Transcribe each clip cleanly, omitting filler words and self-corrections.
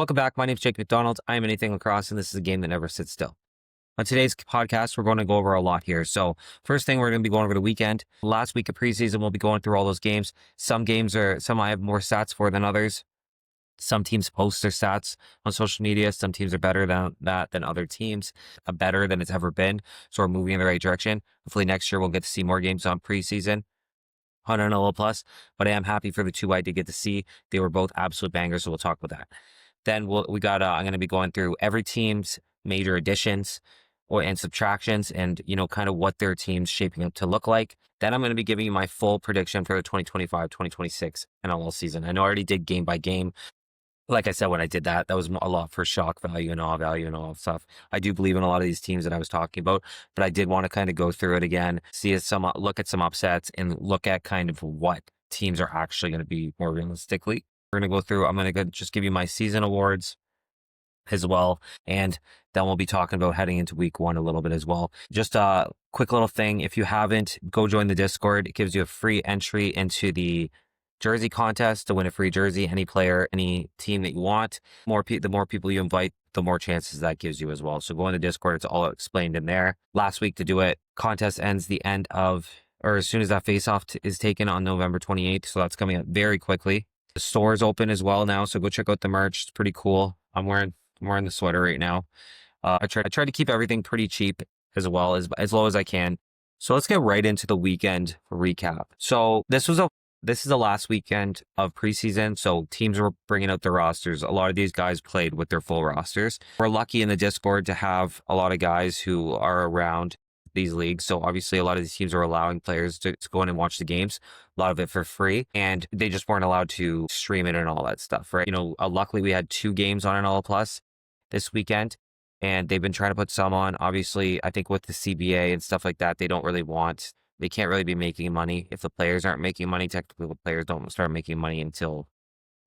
Welcome back. My name is Jake McDonald. I am Anything LAX, and this is a game that never sits still. On today's podcast, we're going to go over a lot here. So first thing, we're going to be going over the weekend. Last week of preseason, we'll be going through all those games. Some I have more stats for than others. Some teams post their stats on social media. Some teams are better than other teams, better than it's ever been. So we're moving in the right direction. Hopefully next year we'll get to see more games on preseason on NLL Plus, but I am happy for the two I did get to see. They were both absolute bangers, so we'll talk about that. Then I'm going to be going through every team's major additions and subtractions and, kind of what their team's shaping up to look like. Then I'm going to be giving you my full prediction for the 2025-2026 NLL season. I know I already did game by game. Like I said, when I did that was a lot for shock value and awe value and all stuff. I do believe in a lot of these teams that I was talking about, but I did want to kind of go through it again, look at some upsets and look at kind of what teams are actually going to be more realistically. I'm going to just give you my season awards as well. And then we'll be talking about heading into week 1 a little bit as well. Just a quick little thing. If you haven't, go join the Discord. It gives you a free entry into the jersey contest to win a free jersey, any player, any team that you want. The more people you invite, the more chances that gives you as well. So go in the Discord. It's all explained in there. Last week to do it, contest ends as soon as that face-off is taken on November 28th. So that's coming up very quickly. The store is open as well now, so go check out the merch. It's pretty cool. I'm wearing the sweater right now. I try to keep everything pretty cheap as well as low as I can. So let's get right into the weekend recap. So this is the last weekend of preseason, so teams were bringing out their rosters. A lot of these guys played with their full rosters. We're lucky in the Discord to have a lot of guys who are around these leagues. So obviously a lot of these teams are allowing players to go in and watch the games, a lot of it for free, and they just weren't allowed to stream it and all that stuff, right? Luckily we had 2 games on NLL Plus this weekend, and they've been trying to put some on. Obviously, I think with the CBA and stuff like that, they can't really be making money. If the players aren't making money, technically the players don't start making money until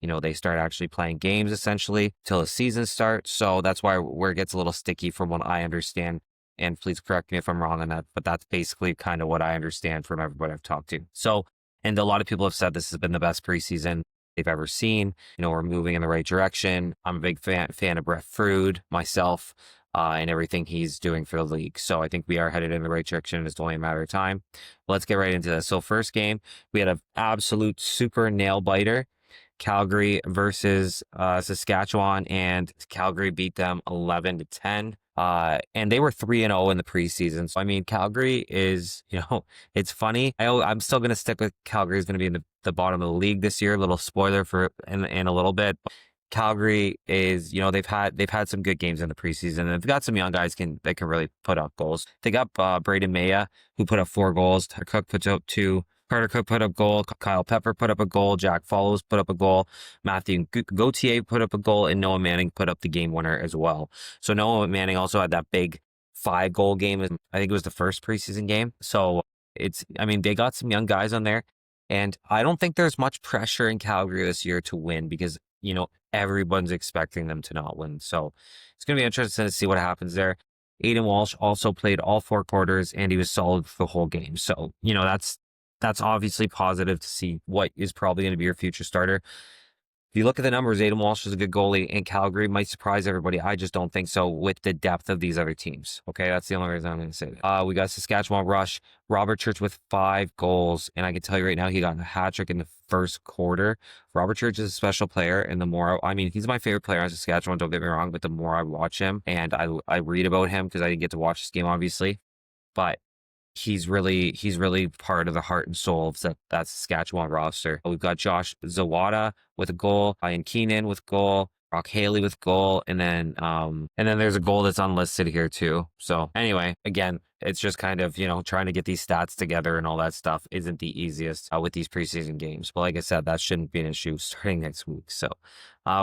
they start actually playing games, essentially, till the season starts. So that's where it gets a little sticky from what I understand. And please correct me if I'm wrong on that, but that's basically kind of what I understand from everybody I've talked to. So, and a lot of people have said this has been the best preseason they've ever seen. We're moving in the right direction. I'm a big fan of Brett Frood, myself, and everything he's doing for the league. So I think we are headed in the right direction. It's only a matter of time. Let's get right into this. So first game, we had an absolute super nail biter. Calgary versus Saskatchewan, and Calgary beat them 11-10. And they were 3-0 in the preseason. So, I mean, Calgary is, it's funny. I'm still going to stick with Calgary is going to be in the bottom of the league this year. A little spoiler in a little bit. Calgary is, they've had some good games in the preseason. And they've got some young guys that can really put up goals. They got Braden Maya, who put up 4 goals. Cook puts up 2. Carter Cook put up a goal. Kyle Pepper put up a goal. Jack Follows put up a goal. Matthew Gauthier put up a goal. And Noah Manning put up the game winner as well. So Noah Manning also had that big 5-goal game. I think it was the first preseason game. So they got some young guys on there. And I don't think there's much pressure in Calgary this year to win because, everyone's expecting them to not win. So it's going to be interesting to see what happens there. Aiden Walsh also played all 4 quarters and he was solid for the whole game. So, that's obviously positive to see what is probably going to be your future starter. If you look at the numbers, Aiden Walsh is a good goalie, and Calgary might surprise everybody. I just don't think so with the depth of these other teams. Okay, that's the only reason I'm going to say that. We got Saskatchewan Rush, Robert Church with 5 goals, and I can tell you right now, he got a hat trick in the first quarter. Robert Church is a special player, and he's my favorite player on Saskatchewan, don't get me wrong, but the more I watch him, and I read about him, because I didn't get to watch this game, obviously, but he's really part of the heart and soul of that Saskatchewan roster. We've got Josh Zawada with a goal, Ian Keenan with goal, Brock Haley with goal, and then there's a goal that's unlisted here too. So anyway, again, it's just kind of, trying to get these stats together and all that stuff isn't the easiest with these preseason games. But like I said, that shouldn't be an issue starting next week. So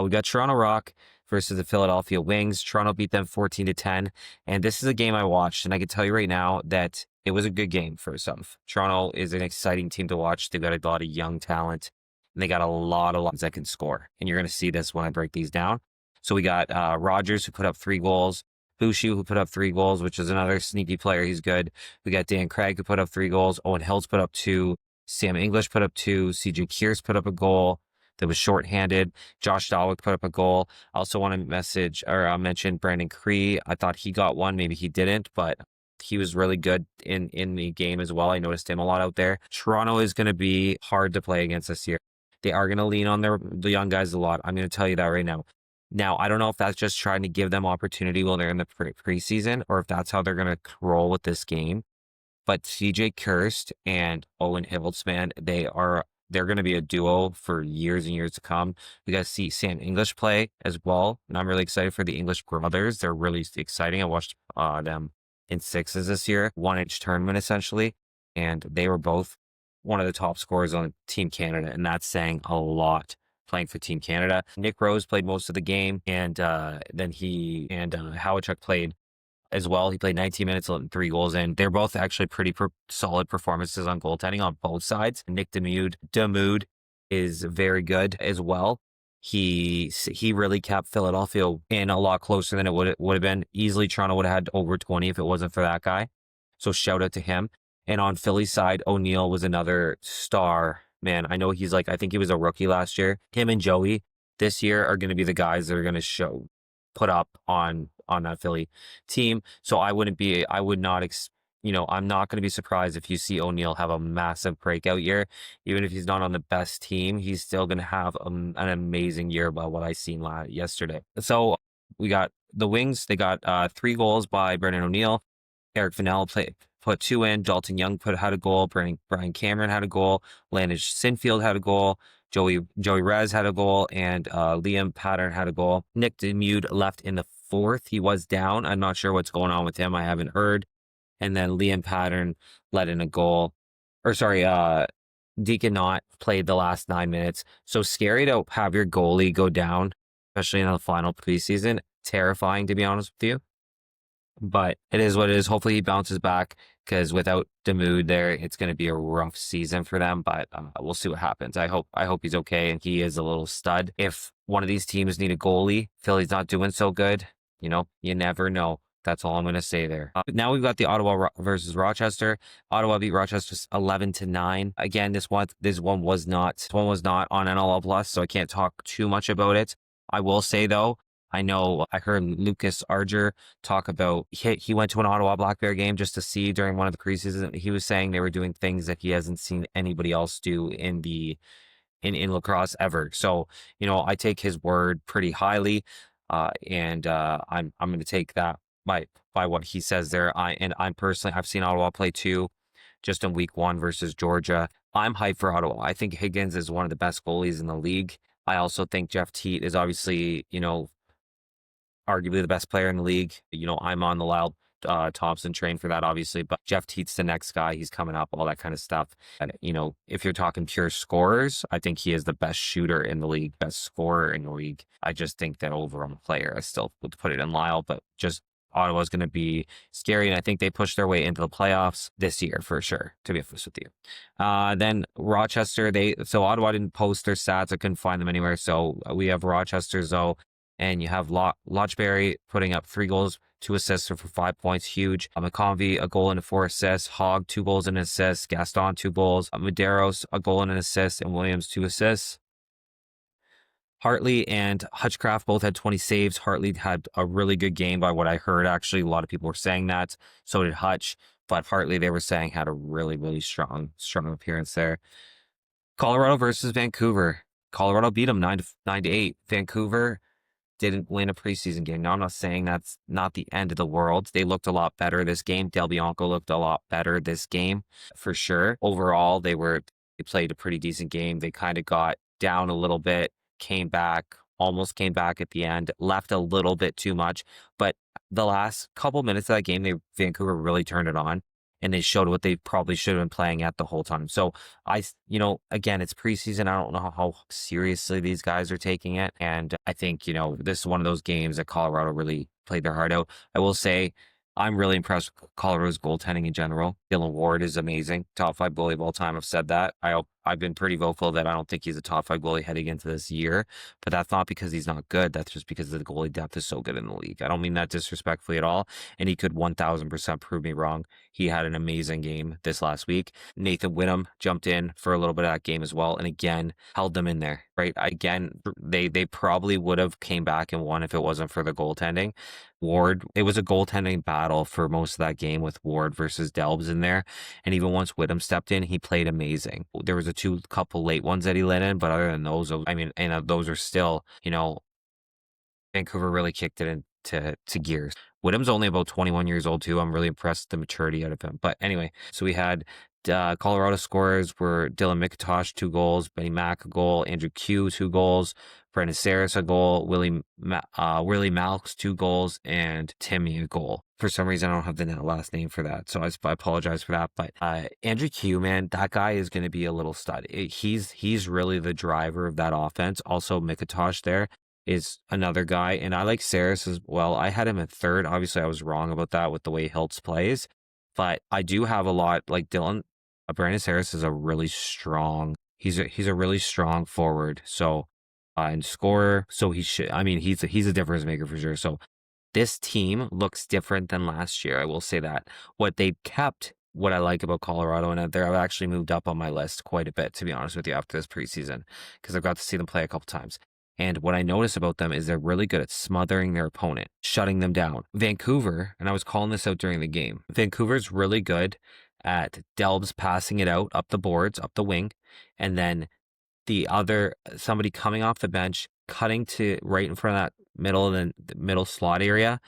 we got Toronto Rock versus the Philadelphia Wings. Toronto beat them 14-10. And this is a game I watched, and I can tell you right now that it was a good game for itself. Toronto is an exciting team to watch. They've got a lot of young talent, and they got a lot of that can score. And you're going to see this when I break these down. So we got Rogers, who put up 3 goals. Bushu, who put up 3 goals, which is another sneaky player. He's good. We got Dan Craig, who put up 3 goals. Owen Hills put up 2. Sam English put up 2. CJ Kearse put up a goal. that was shorthanded. Josh Dawick put up a goal. I also want to mention Brandon Cree. I thought he got one. Maybe he didn't, but he was really good in the game as well. I noticed him a lot out there. Toronto is going to be hard to play against this year. They are going to lean on the young guys a lot. I'm going to tell you that right now. Now, I don't know if that's just trying to give them opportunity while they're in the preseason, or if that's how they're going to roll with this game. But CJ Kirst and Owen Hiveldsman, they're going to be a duo for years and years to come. We got to see Sam English play as well, and I'm really excited for the English brothers. They're really exciting. I watched them in sixes this year, one each tournament essentially, and they were both one of the top scorers on Team Canada, and that's saying a lot. Playing for Team Canada, Nick Rose played most of the game, and then Howachuk played as well. He played 19 minutes, letting 3 goals in. They're both actually pretty solid performances on goaltending on both sides. Nick Demude is very good as well. He really kept Philadelphia in a lot closer than it would have been. Easily, Toronto would have had over 20 if it wasn't for that guy. So shout out to him. And on Philly's side, O'Neill was another star. Man, I know I think he was a rookie last year. Him and Joey this year are going to be the guys that are going to put up on that Philly team. So I'm not going to be surprised if you see O'Neill have a massive breakout year. Even if he's not on the best team, he's still going to have an amazing year by what I seen yesterday. So we got the Wings. They got 3 goals by Brendan O'Neill. Eric Vanel put 2 in. Dalton Young had a goal. Brian Cameron had a goal. Landon Sinfield had a goal. Joey Rez had a goal, and Liam Pattern had a goal. Nick Demude left in the 4th. He was down. I'm not sure what's going on with him. I haven't heard. And then Liam Pattern let in a goal. Deacon Knott played the last 9 minutes. So scary to have your goalie go down, especially in the final preseason. Terrifying, to be honest with you. But it is what it is. Hopefully he bounces back, because without Demude there, it's going to be a rough season for them. But we'll see what happens. I hope he's okay, and he is a little stud. If one of these teams need a goalie, Philly's not doing so good. You never know. That's all I'm going to say there. Now we've got the Ottawa versus Rochester. Ottawa beat Rochester 11-9. Again, this one was not on NLL Plus, so I can't talk too much about it. I will say though, I heard Lucas Arger talk about he went to an Ottawa Black Bear game just to see during one of the preseason. He was saying they were doing things that he hasn't seen anybody else do in lacrosse ever. So, I take his word pretty highly, and I'm going to take that by what he says there. I've seen Ottawa play too, just in week 1 versus Georgia. I'm hyped for Ottawa. I think Higgins is one of the best goalies in the league. I also think Jeff Teat is obviously, arguably the best player in the league. I'm on the Lyle Thompson train for that, obviously, but Jeff Teat's the next guy. He's coming up, all that kind of stuff. And, if you're talking pure scorers, I think he is the best shooter in the league, best scorer in the league. I just think that overall player, I still would put it in Lyle, but just Ottawa's going to be scary, and I think they push their way into the playoffs this year for sure, to be honest with you. Then Rochester, so Ottawa didn't post their stats. I couldn't find them anywhere. So we have Rochester, though, and you have Lochberry putting up 3 goals, 2 assists for 5 points, huge. McConvey, a goal and 4 assists. Hogg, 2 goals and an assist. Gaston, 2 goals. Medeiros, a goal and an assist, and Williams, 2 assists. Hartley and Hutchcraft both had 20 saves. Hartley had a really good game by what I heard. Actually, a lot of people were saying that. So did Hutch. But Hartley, they were saying, had a really, really strong appearance there. Colorado versus Vancouver. Colorado beat them 9-8. Vancouver didn't win a preseason game. Now, I'm not saying that's not the end of the world. They looked a lot better this game. Del Bianco looked a lot better this game, for sure. Overall, they played a pretty decent game. They kind of got down a little bit, almost came back at the end, left a little bit too much. But the last couple minutes of that game, Vancouver really turned it on, and they showed what they probably should have been playing at the whole time. So again, it's preseason. I don't know how seriously these guys are taking it. And I think, this is one of those games that Colorado really played their heart out. I will say, I'm really impressed with Colorado's goaltending in general. Dylan Ward is amazing. Top 5 goalie of all time. I've said that. I I've been pretty vocal that I don't think he's a top 5 goalie heading into this year, but that's not because he's not good. That's just because the goalie depth is so good in the league. I don't mean that disrespectfully at all, and he could 1000% prove me wrong. He had an amazing game this last week. Nathan Whittam jumped in for a little bit of that game as well, and again held them in there. Right, again, they probably would have came back and won if it wasn't for the goaltending. Ward, it was a goaltending battle for most of that game with Ward versus Delbs in there. And even once Whittam stepped in, he played amazing. There was a couple late ones that he let in, but other than those, I mean, and those are still, Vancouver really kicked it into gears. Whittam's only about 21 years old too. I'm really impressed with the maturity out of him. But anyway, so we had Colorado scorers were Dylan McIntosh, 2 goals, Benny Mack, a goal, Andrew Q, 2 goals, Brendan Saris, a goal, Willie Malks, 2 goals, and Timmy, a goal. For some reason, I don't have the last name for that, so I apologize for that. But Andrew Q, man, that guy is going to be a little stud. He's really the driver of that offense. Also, McIntosh there is another guy, and I like Saris as well. I had him at 3rd. Obviously, I was wrong about that with the way Hiltz plays, but I do have a lot like Dylan. Brandon Saris is a really strong. He's a really strong forward. So and scorer. So he's a difference maker for sure. So this team looks different than last year. I will say that. What they kept, what I like about Colorado, and I've actually moved up on my list quite a bit, to be honest with you, after this preseason, because I've got to see them play a couple times. And what I notice about them is they're really good at smothering their opponent, shutting them down. Vancouver, and I was calling this out during the game, Vancouver's really good at Delbs passing it out up the boards, up the wing, and then somebody coming off the bench, cutting to right in front of that the middle slot area,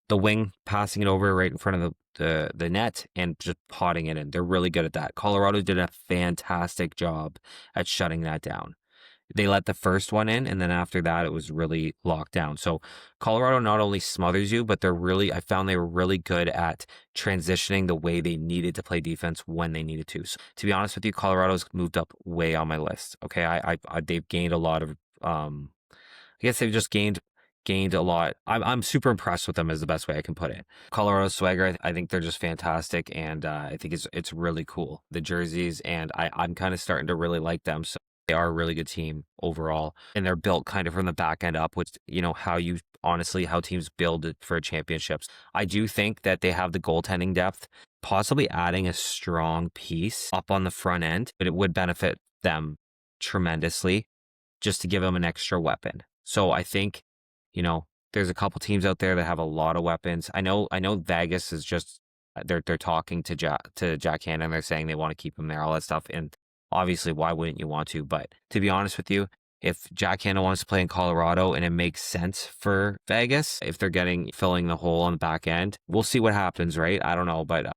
the wing passing it over right in front of the net and just potting it in. They're really good at that. Colorado did a fantastic job at shutting that down. They let the first one in, and then after that, it was really locked down. So Colorado not only smothers you, but I found they were really good at transitioning the way they needed to play defense when they needed to. So, to be honest with you, Colorado's moved up way on my list. Okay, they've gained a lot of, I guess they've just gained a lot. I'm super impressed with them is the best way I can put it. Colorado swagger, I think they're just fantastic, and I think it's really cool. The jerseys, and I'm kind of starting to really like them. So they are a really good team overall, and they're built kind of from the back end up, which, how teams build for championships. I do think that they have the goaltending depth, possibly adding a strong piece up on the front end, but it would benefit them tremendously just to give them an extra weapon. So I think, there's a couple teams out there that have a lot of weapons. I know Vegas is just, they're talking to Jack Hannon. They're saying they want to keep him there, all that stuff. And obviously, why wouldn't you want to? But to be honest with you, if Jack Hanna wants to play in Colorado and it makes sense for Vegas, if they're filling the hole on the back end, we'll see what happens, right? I don't know. But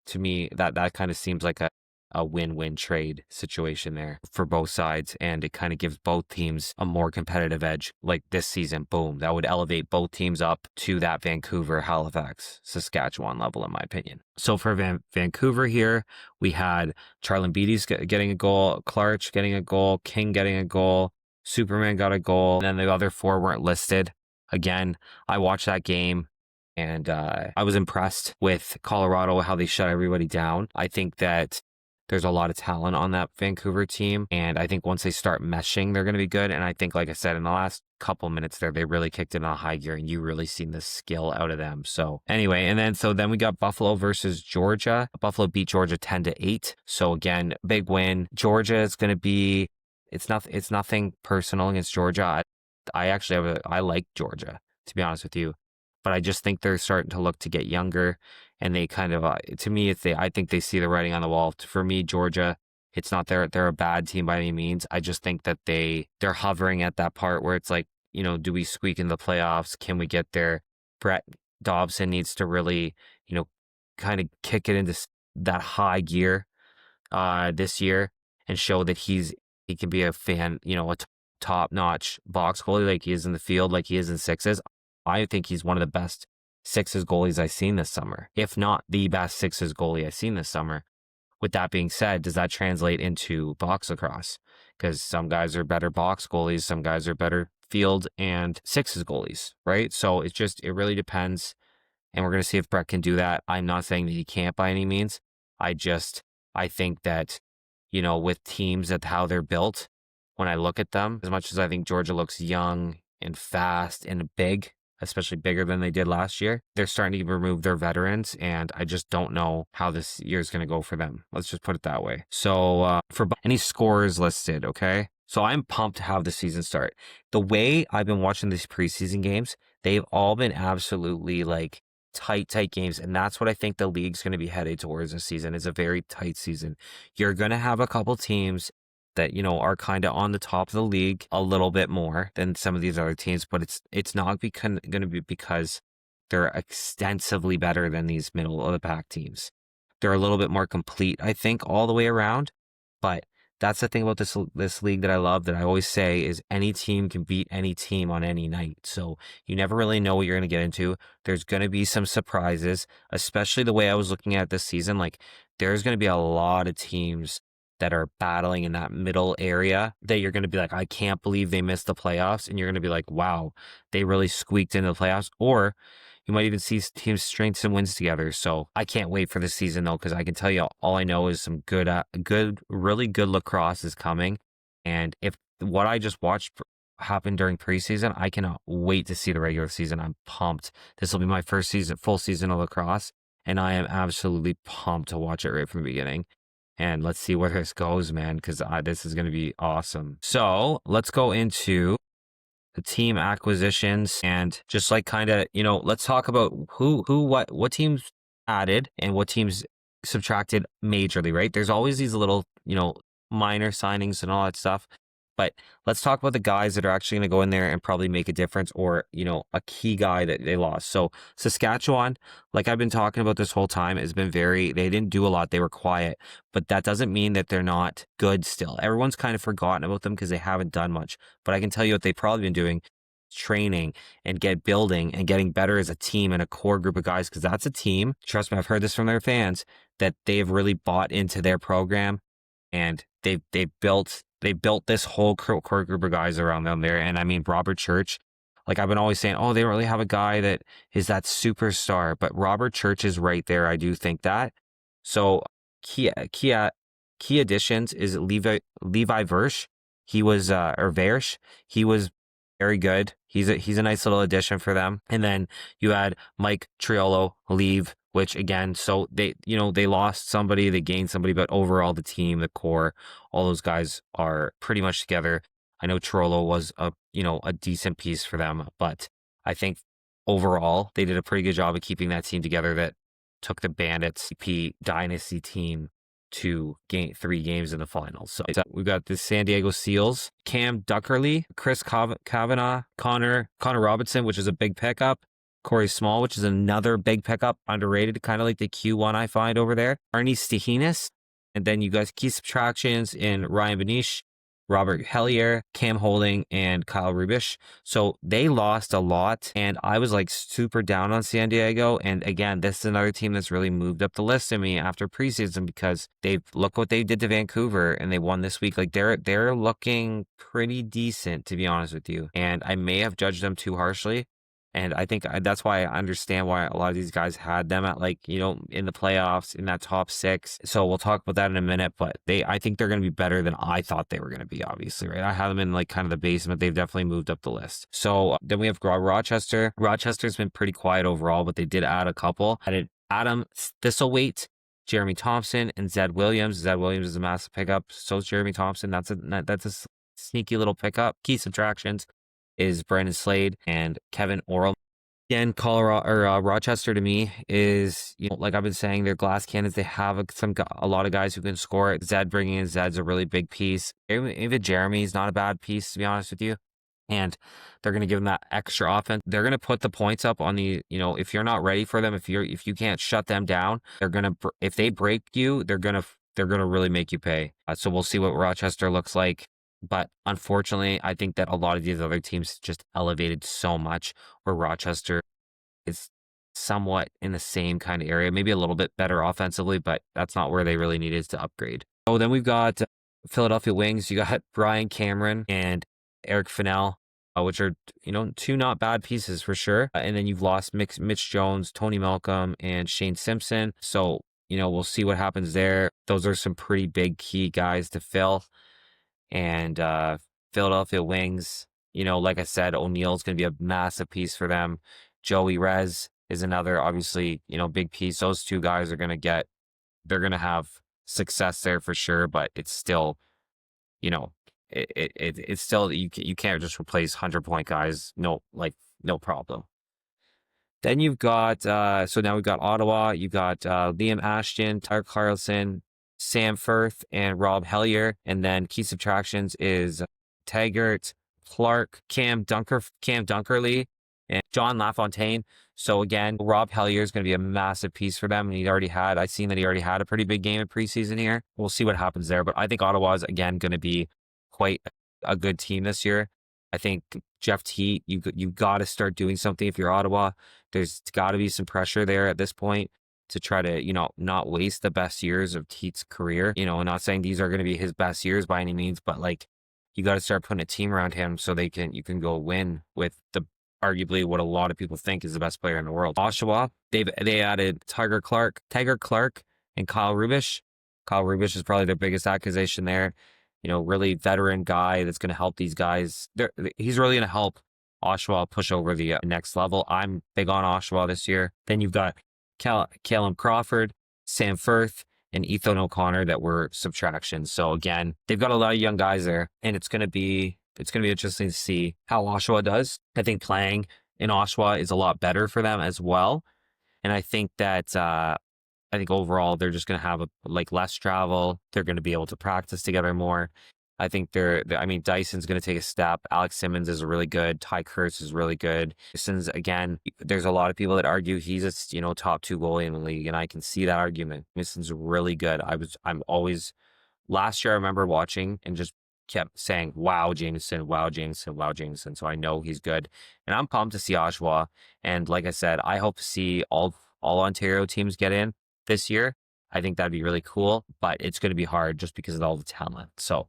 to me, that kind of seems like a win-win trade situation there for both sides. And it kind of gives both teams a more competitive edge. Like this season, boom, that would elevate both teams up to that Vancouver, Halifax, Saskatchewan level, in my opinion. So for Vancouver here, we had Charlin Beatty's getting a goal, Clark getting a goal, King getting a goal, Superman got a goal, and then the other 4 weren't listed. Again, I watched that game, and I was impressed with Colorado, how they shut everybody down. I think that there's a lot of talent on that Vancouver team, and I think once they start meshing, they're going to be good. And I think, like I said, in the last couple minutes there, they really kicked it on a high gear, and you really seen the skill out of them. So anyway, and then we got Buffalo versus Georgia. Buffalo beat Georgia 10-8. So again, big win. Georgia is going to be, it's nothing personal against Georgia. I like Georgia, to be honest with you, but I just think they're starting to look to get younger. And they kind of, to me, I think they see the writing on the wall. For me, Georgia, it's not they're a bad team by any means. I just think that they're hovering at that part where it's like, do we squeak in the playoffs? Can we get there? Brett Dobson needs to really, kind of kick it into that high gear this year and show that he can be a top-notch box goalie like he is in the field, like he is in sixes. I think he's one of the best sixes goalies I've seen this summer, if not the best sixes goalie I've seen this summer. With that being said, does that translate into box lacrosse? Because some guys are better box goalies, some guys are better field and sixes goalies, right? So it really depends, and we're going to see if Brett can do that. I'm not saying that he can't by any means. I think that with teams at how they're built. When I look at them, as much as I think Georgia looks young and fast and big, especially bigger than they did last year, they're starting to remove their veterans, and I just don't know how this year is going to go for them. Let's just put it that way. So for any scores listed, okay? So I'm pumped to have the season start. The way I've been watching these preseason games, they've all been absolutely like tight games. And that's what I think the league's going to be headed towards this season, is a very tight season. You're going to have a couple teams that, are kind of on the top of the league a little bit more than some of these other teams, but it's not going to be because they're extensively better than these middle of the pack teams. They're a little bit more complete, I think, all the way around. But that's the thing about this league that I love, that I always say, is any team can beat any team on any night. So you never really know what you're going to get into. There's going to be some surprises, especially the way I was looking at this season. Like, there's going to be a lot of teams that are battling in that middle area that you're going to be like, I can't believe they missed the playoffs. And you're going to be like, wow, they really squeaked into the playoffs. Or you might even see teams strengths and wins together. So I can't wait for this season, though, because I can tell you, all I know is some really good lacrosse is coming. And if what I just watched happen during preseason, I cannot wait to see the regular season. I'm pumped. This will be my first full season of lacrosse, and I am absolutely pumped to watch it right from the beginning. And let's see where this goes, man, because this is going to be awesome. So let's go into the team acquisitions and just like kind of, let's talk about what teams added and what teams subtracted majorly, right? There's always these little, minor signings and all that stuff. But let's talk about the guys that are actually going to go in there and probably make a difference, or, a key guy that they lost. So Saskatchewan, like I've been talking about this whole time, has been they didn't do a lot. They were quiet, but that doesn't mean that they're not good still. Everyone's kind of forgotten about them because they haven't done much. But I can tell you what they've probably been doing: training and building and getting better as a team and a core group of guys, because that's a team. Trust me, I've heard this from their fans, that they've really bought into their program, and they've built this whole core group of guys around them there. And I mean, Robert Church, like I've been always saying, oh, they don't really have a guy that is that superstar, but Robert Church is right there. I do think that. So key additions is Levi Versh. He was or Versh. He was very good. He's a nice little addition for them. And then you had Mike Triolo leave, which again, so they lost somebody, they gained somebody, but overall the team, the core, all those guys are pretty much together. I know Triolo was a decent piece for them, but I think overall they did a pretty good job of keeping that team together that took the Bandits CP Dynasty team to 3 games in the finals. So we've got the San Diego Seals, Cam Duckerley, Chris Kavanagh, Connor Robinson, which is a big pickup, Corey Small, which is another big pickup, underrated, kind of like the Q1 I find over there, Arnie Stehinas, and then you guys key subtractions in Ryan Benish, Robert Hellier, Cam Holding, and Kyle Rubish. So they lost a lot, and I was like super down on San Diego. And again, this is another team that's really moved up the list to me after preseason, because look what they did to Vancouver, and they won this week. Like they're looking pretty decent, to be honest with you. And I may have judged them too harshly. And I think that's why I understand why a lot of these guys had them at in the playoffs in that top 6. So we'll talk about that in a minute, but I think they're going to be better than I thought they were going to be, obviously, right? I have them in kind of the basement. They've definitely moved up the list. So then we have Rochester. Rochester's been pretty quiet overall, but they did add a couple. Added Adam Thistlewaite, Jeremy Thompson, and Zed Williams. Zed Williams is a massive pickup. So is Jeremy Thompson. That's a sneaky little pickup. Key subtractions is Brandon Slade and Kevin Orl. Again, Rochester to me is, like I've been saying, they're glass cannons. They have a lot of guys who can score. Zed, bringing in Zed's a really big piece. Even Jeremy's not a bad piece, to be honest with you. And they're going to give them that extra offense. They're going to put the points up on if you're not ready for them, if you can't shut them down, if they break you, they're going to really make you pay. So we'll see what Rochester looks like. But unfortunately, I think that a lot of these other teams just elevated so much, where Rochester is somewhat in the same kind of area, maybe a little bit better offensively, but that's not where they really needed to upgrade. So then we've got Philadelphia Wings. You got Brian Cameron and Eric Fennell, which are, 2 not bad pieces for sure. And then you've lost Mitch Jones, Tony Malcolm, and Shane Simpson. So we'll see what happens there. Those are some pretty big key guys to fill. And Philadelphia Wings, like I said, O'Neill's going to be a massive piece for them. Joey Rez is another, obviously, big piece. Those two guys they're going to have success there for sure, but it's still, it's still, you can't just replace 100-point guys. No, no problem. Then you've got, so now we've got Ottawa. You've got Liam Ashton, Tyler Carlson, Sam Firth, and Rob Hellier. And then key subtractions is Taggart, Clark, Cam Dunkerley, and John LaFontaine. So again, Rob Hellier is going to be a massive piece for them. And I've seen that he already had a pretty big game in preseason here. We'll see what happens there. But I think Ottawa is, again, going to be quite a good team this year. I think Jeff Teat, you got to start doing something if you're Ottawa. There's got to be some pressure there at this point to try to, not waste the best years of Teat's career. I'm not saying these are going to be his best years by any means, but you got to start putting a team around him so you can go win with arguably what a lot of people think is the best player in the world. Oshawa, they added Tiger Clark, and Kyle Rubish. Kyle Rubish is probably their biggest acquisition there. Really veteran guy that's going to help these guys. He's really going to help Oshawa push over the next level. I'm big on Oshawa this year. Then you've got Callum Crawford, Sam Firth, and Ethan O'Connor that were subtractions. So again, they've got a lot of young guys there, and it's going to be interesting to see how Oshawa does. I think playing in Oshawa is a lot better for them as well. And I think that I think overall they're just going to have less travel. They're going to be able to practice together more. I think Dyson's going to take a step. Alex Simmons is really good. Ty Kurtz is really good. Dyson's, again, there's a lot of people that argue he's a top 2 goalie in the league, and I can see that argument. Dyson's really good. Last year I remember watching and just kept saying, wow, Jameson, wow, Jameson, wow, Jameson. So I know he's good. And I'm pumped to see Oshawa. And like I said, I hope to see all Ontario teams get in this year. I think that'd be really cool, but it's going to be hard just because of all the talent. So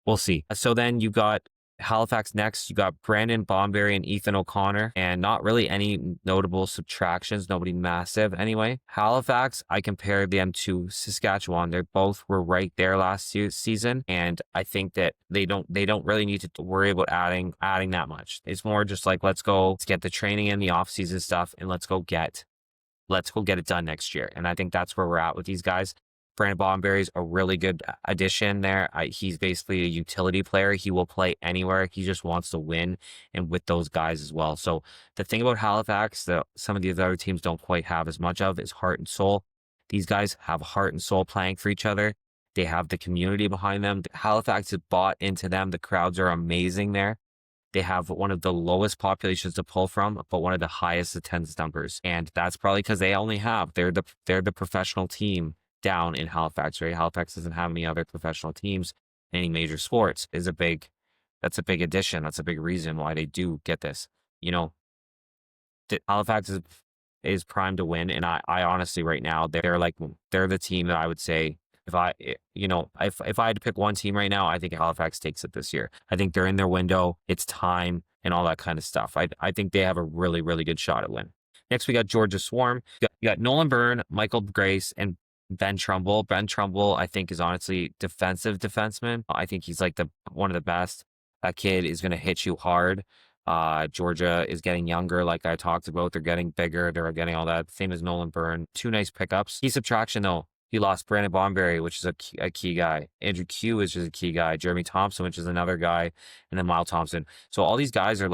we'll see. So then you got Halifax next. You got Brandon Bomberry and Ethan O'Connor, and not really any notable subtractions. Nobody massive anyway. Halifax, I compared them to Saskatchewan. They both were right there last season, and I think that they don't really need to worry about adding that much. It's more just let's get the training in, the off season stuff, and let's go get it done next year. And I think that's where we're at with these guys. Brandon Bomberry's a really good addition there. He's basically a utility player. He will play anywhere. He just wants to win, and with those guys as well. So the thing about Halifax that some of these other teams don't quite have as much of is heart and soul. These guys have heart and soul playing for each other. They have the community behind them. Halifax has bought into them. The crowds are amazing there. They have one of the lowest populations to pull from, but one of the highest attendance numbers. And that's probably because they're the professional team down in Halifax, right? Halifax doesn't have any other professional teams in any major sports. That's a big addition. That's a big reason why they do get this. Halifax is primed to win, and I honestly right now they're the team that I would say if I had to pick one team right now, I think Halifax takes it this year. I think they're in their window. It's time and all that kind of stuff. I think they have a really, really good shot at win. Next, we got Georgia Swarm. You got Nolan Byrne, Michael Grace, and Ben Trumbull. Ben Trumbull, I think, is honestly defensive defenseman. I think he's one of the best. That kid is going to hit you hard. Georgia is getting younger, like I talked about. They're getting bigger. They're getting all that. Same as Nolan Byrne. 2 nice pickups. Key subtraction, though. He lost Brandon Bomberry, which is a key guy. Andrew Q is just a key guy. Jeremy Thompson, which is another guy, and then Miles Thompson. So all these guys are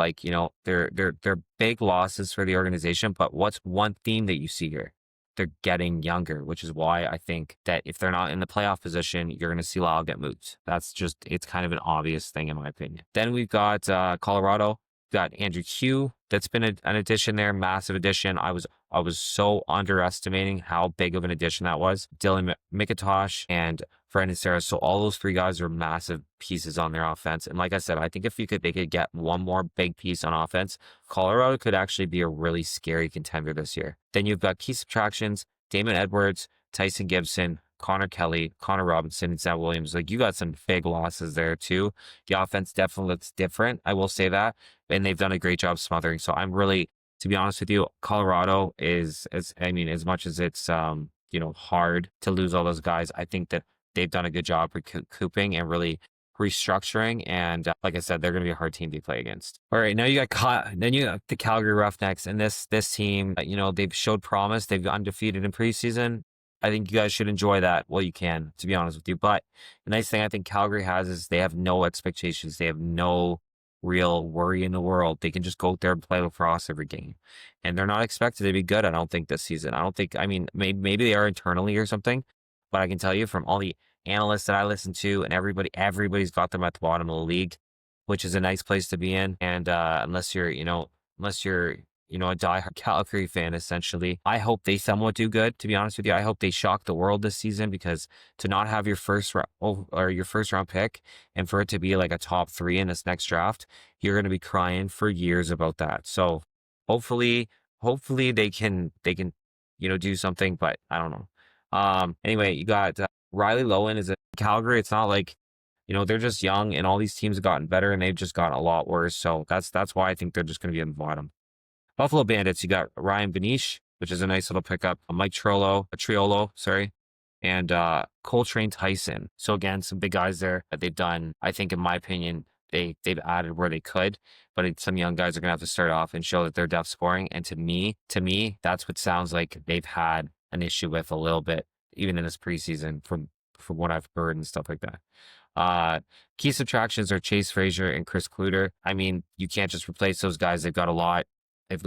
they're big losses for the organization. But what's one theme that you see here? They're getting younger, which is why I think that if they're not in the playoff position, you're going to see Lyle get moved. It's kind of an obvious thing in my opinion. Then we've got Colorado. We've got Andrew Q. That's been an addition there, massive addition. I was so underestimating how big of an addition that was. Dylan McIntosh and Brendan Sarah. So all those 3 guys are massive pieces on their offense. And like I said, I think if they could get one more big piece on offense, Colorado could actually be a really scary contender this year. Then you've got key subtractions, Damon Edwards, Tyson Gibson, Connor Kelly, Connor Robinson, and Zach Williams. You got some big losses there too. The offense definitely looks different. I will say that. And they've done a great job smothering. So I'm really, to be honest with you, Colorado is, as much as it's, hard to lose all those guys. I think that they've done a good job recouping and really restructuring. And like I said, they're going to be a hard team to play against. All right, now then you got the Calgary Roughnecks, and this team, they've showed promise. They've undefeated in preseason. I think you guys should enjoy that while you can, to be honest with you. But the nice thing I think Calgary has is they have no expectations. They have no real worry in the world. They can just go out there and play lacrosse every game. And they're not expected to be good, I don't think, this season. I mean, maybe they are internally or something, but I can tell you from all the analysts that I listen to and everybody's got them at the bottom of the league, which is a nice place to be in. And unless you're a diehard Calgary fan, essentially. I hope they somewhat do good, to be honest with you. I hope they shock the world this season, because to not have your first round pick and for it to be like a top 3 in this next draft, you're going to be crying for years about that. So hopefully they can, do something, but I don't know. Anyway, you got Riley Lowen is in Calgary. It's not like, they're just young, and all these teams have gotten better and they've just gotten a lot worse. So that's why I think they're just going to be on the bottom. Buffalo Bandits, you got Ryan Benish, which is a nice little pickup. Mike Triolo, and Coltrane Tyson. So again, some big guys there that they've done. I think, in my opinion, they've added where they could, but some young guys are gonna have to start off and show that they're depth scoring. And to me, that's what sounds like they've had an issue with a little bit, even in this preseason, from what I've heard and stuff like that. Key subtractions are Chase Frazier and Chris Kluter. I mean, you can't just replace those guys. They've got a lot. They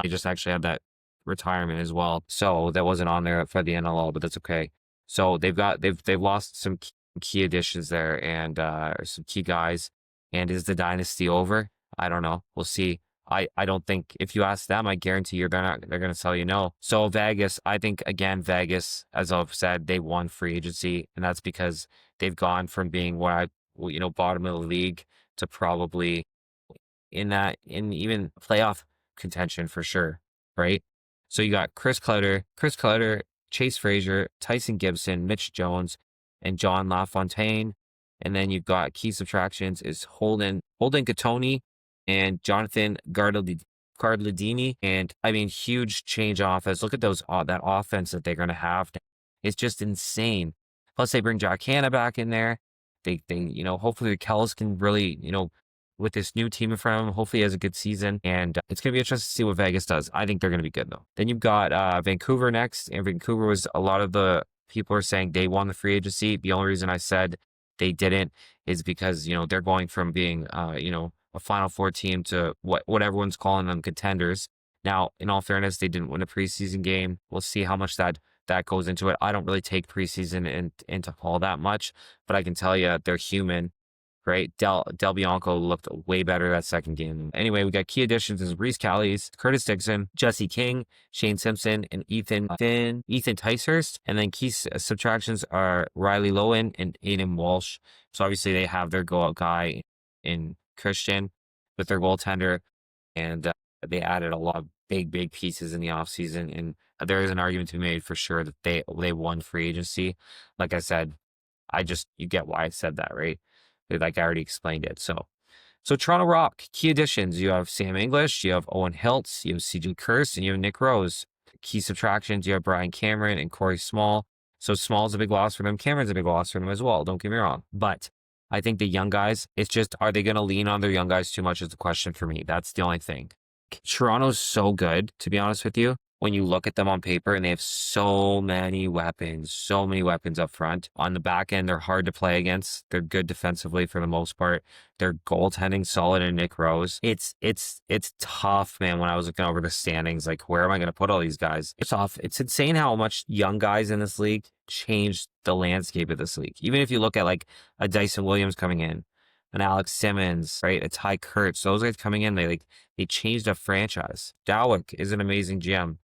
just actually had that retirement as well, so that wasn't on there for the NLL, but that's okay. So they've lost some key additions there, and some key guys. And is the dynasty over? I don't know. We'll see. I don't think, if you ask them, I guarantee they're going to tell you no. So Vegas, I think, again, Vegas, as I've said, they won free agency, and that's because they've gone from being bottom of the league to probably in even playoff contention for sure, right? So you got Chris Clutter, Chase Frazier, Tyson Gibson, Mitch Jones, and John LaFontaine. And then you've got key subtractions is Holden Catoni and Jonathan Gardladini. And I mean, huge change offense. Look at that offense that they're going to have. It's just insane. Plus they bring Jack Hanna back in there. They hopefully the Kells can really, with this new team in front of him, hopefully he has a good season. And it's going to be interesting to see what Vegas does. I think they're going to be good, though. Then you've got Vancouver next. And Vancouver was, a lot of the people are saying they won the free agency. The only reason I said they didn't is because, they're going from being, a Final Four team to what everyone's calling them, contenders. Now, in all fairness, they didn't win a preseason game. We'll see how much that goes into it. I don't really take preseason into all that much, but I can tell you they're human. Right? Del Bianco looked way better that second game. Anyway, we got key additions as Reese Callies, Curtis Dixon, Jesse King, Shane Simpson, and Ethan Ticehurst. And then key subtractions are Riley Lowen and Aiden Walsh. So obviously they have their go-out guy in Christian with their goaltender, and they added a lot of big pieces in the offseason. And there is an argument to be made for sure that they won free agency. Like I said, you get why I said that, right? Like I already explained it. So Toronto Rock, key additions. You have Sam English, you have Owen Hiltz, you have CJ Kurse, and you have Nick Rose. Key subtractions, you have Brian Cameron and Corey Small. So Small's a big loss for them. Cameron's a big loss for them as well. Don't get me wrong. But I think the young guys, it's just, are they going to lean on their young guys too much is the question for me. That's the only thing. Toronto's so good, to be honest with you. When you look at them on paper, and they have so many weapons up front. On the back end, they're hard to play against. They're good defensively for the most part. Their goaltending solid in Nick Rose. It's tough, man. When I was looking over the standings, like, where am I going to put all these guys? It's tough. It's insane how much young guys in this league changed the landscape of this league. Even if you look at like a Dyson Williams coming in, an Alex Simmons, right? A Ty Kurtz. Those guys coming in, they changed a franchise. Dalwick is an amazing GM.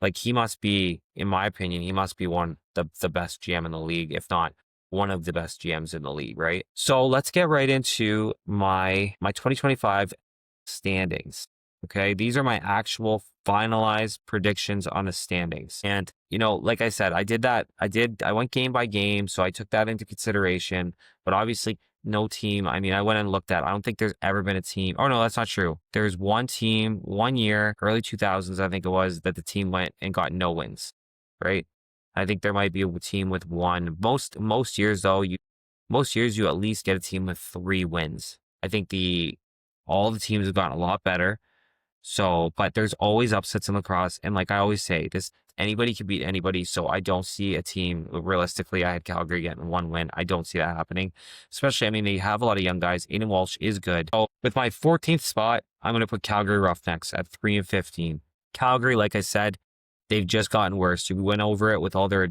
Like, he must be, in my opinion, one of the best GM in the league, if not one of the best GMs in the league, right? So let's get right into my 2025 standings. Okay, these are my actual finalized predictions on the standings. And, like I said, I went game by game, so I took that into consideration. But obviously, no team. I mean, I went and looked at, I don't think there's ever been a team. Oh, no, that's not true. There's one team, 1 year, early 2000s, I think it was, that the team went and got no wins, right? I think there might be a team with one. Most years though, most years you at least get a team with 3 wins. I think all the teams have gotten a lot better. So, but there's always upsets in lacrosse. And like I always say, anybody can beat anybody. So I don't see a team realistically. I had Calgary getting 1 win. I don't see that happening. Especially, I mean, they have a lot of young guys. Aiden Walsh is good. So with my 14th spot, I'm going to put Calgary Roughnecks at 3-15. Calgary, like I said, they've just gotten worse. We went over it with all their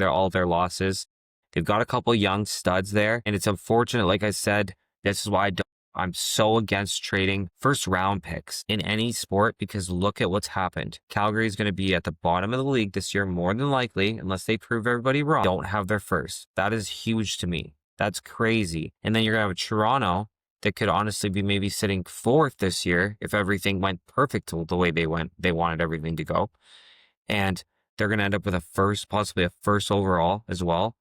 all their losses. They've got a couple young studs there, and it's unfortunate. Like I said, this is why I'm so against trading first round picks in any sport, because look at what's happened. Calgary is going to be at the bottom of the league this year, more than likely, unless they prove everybody wrong. Don't have their first. That is huge to me. That's crazy. And then you're going to have Toronto that could honestly be maybe sitting 4th this year if everything went perfect the way they wanted everything to go. And they're going to end up with a first, possibly a first overall as well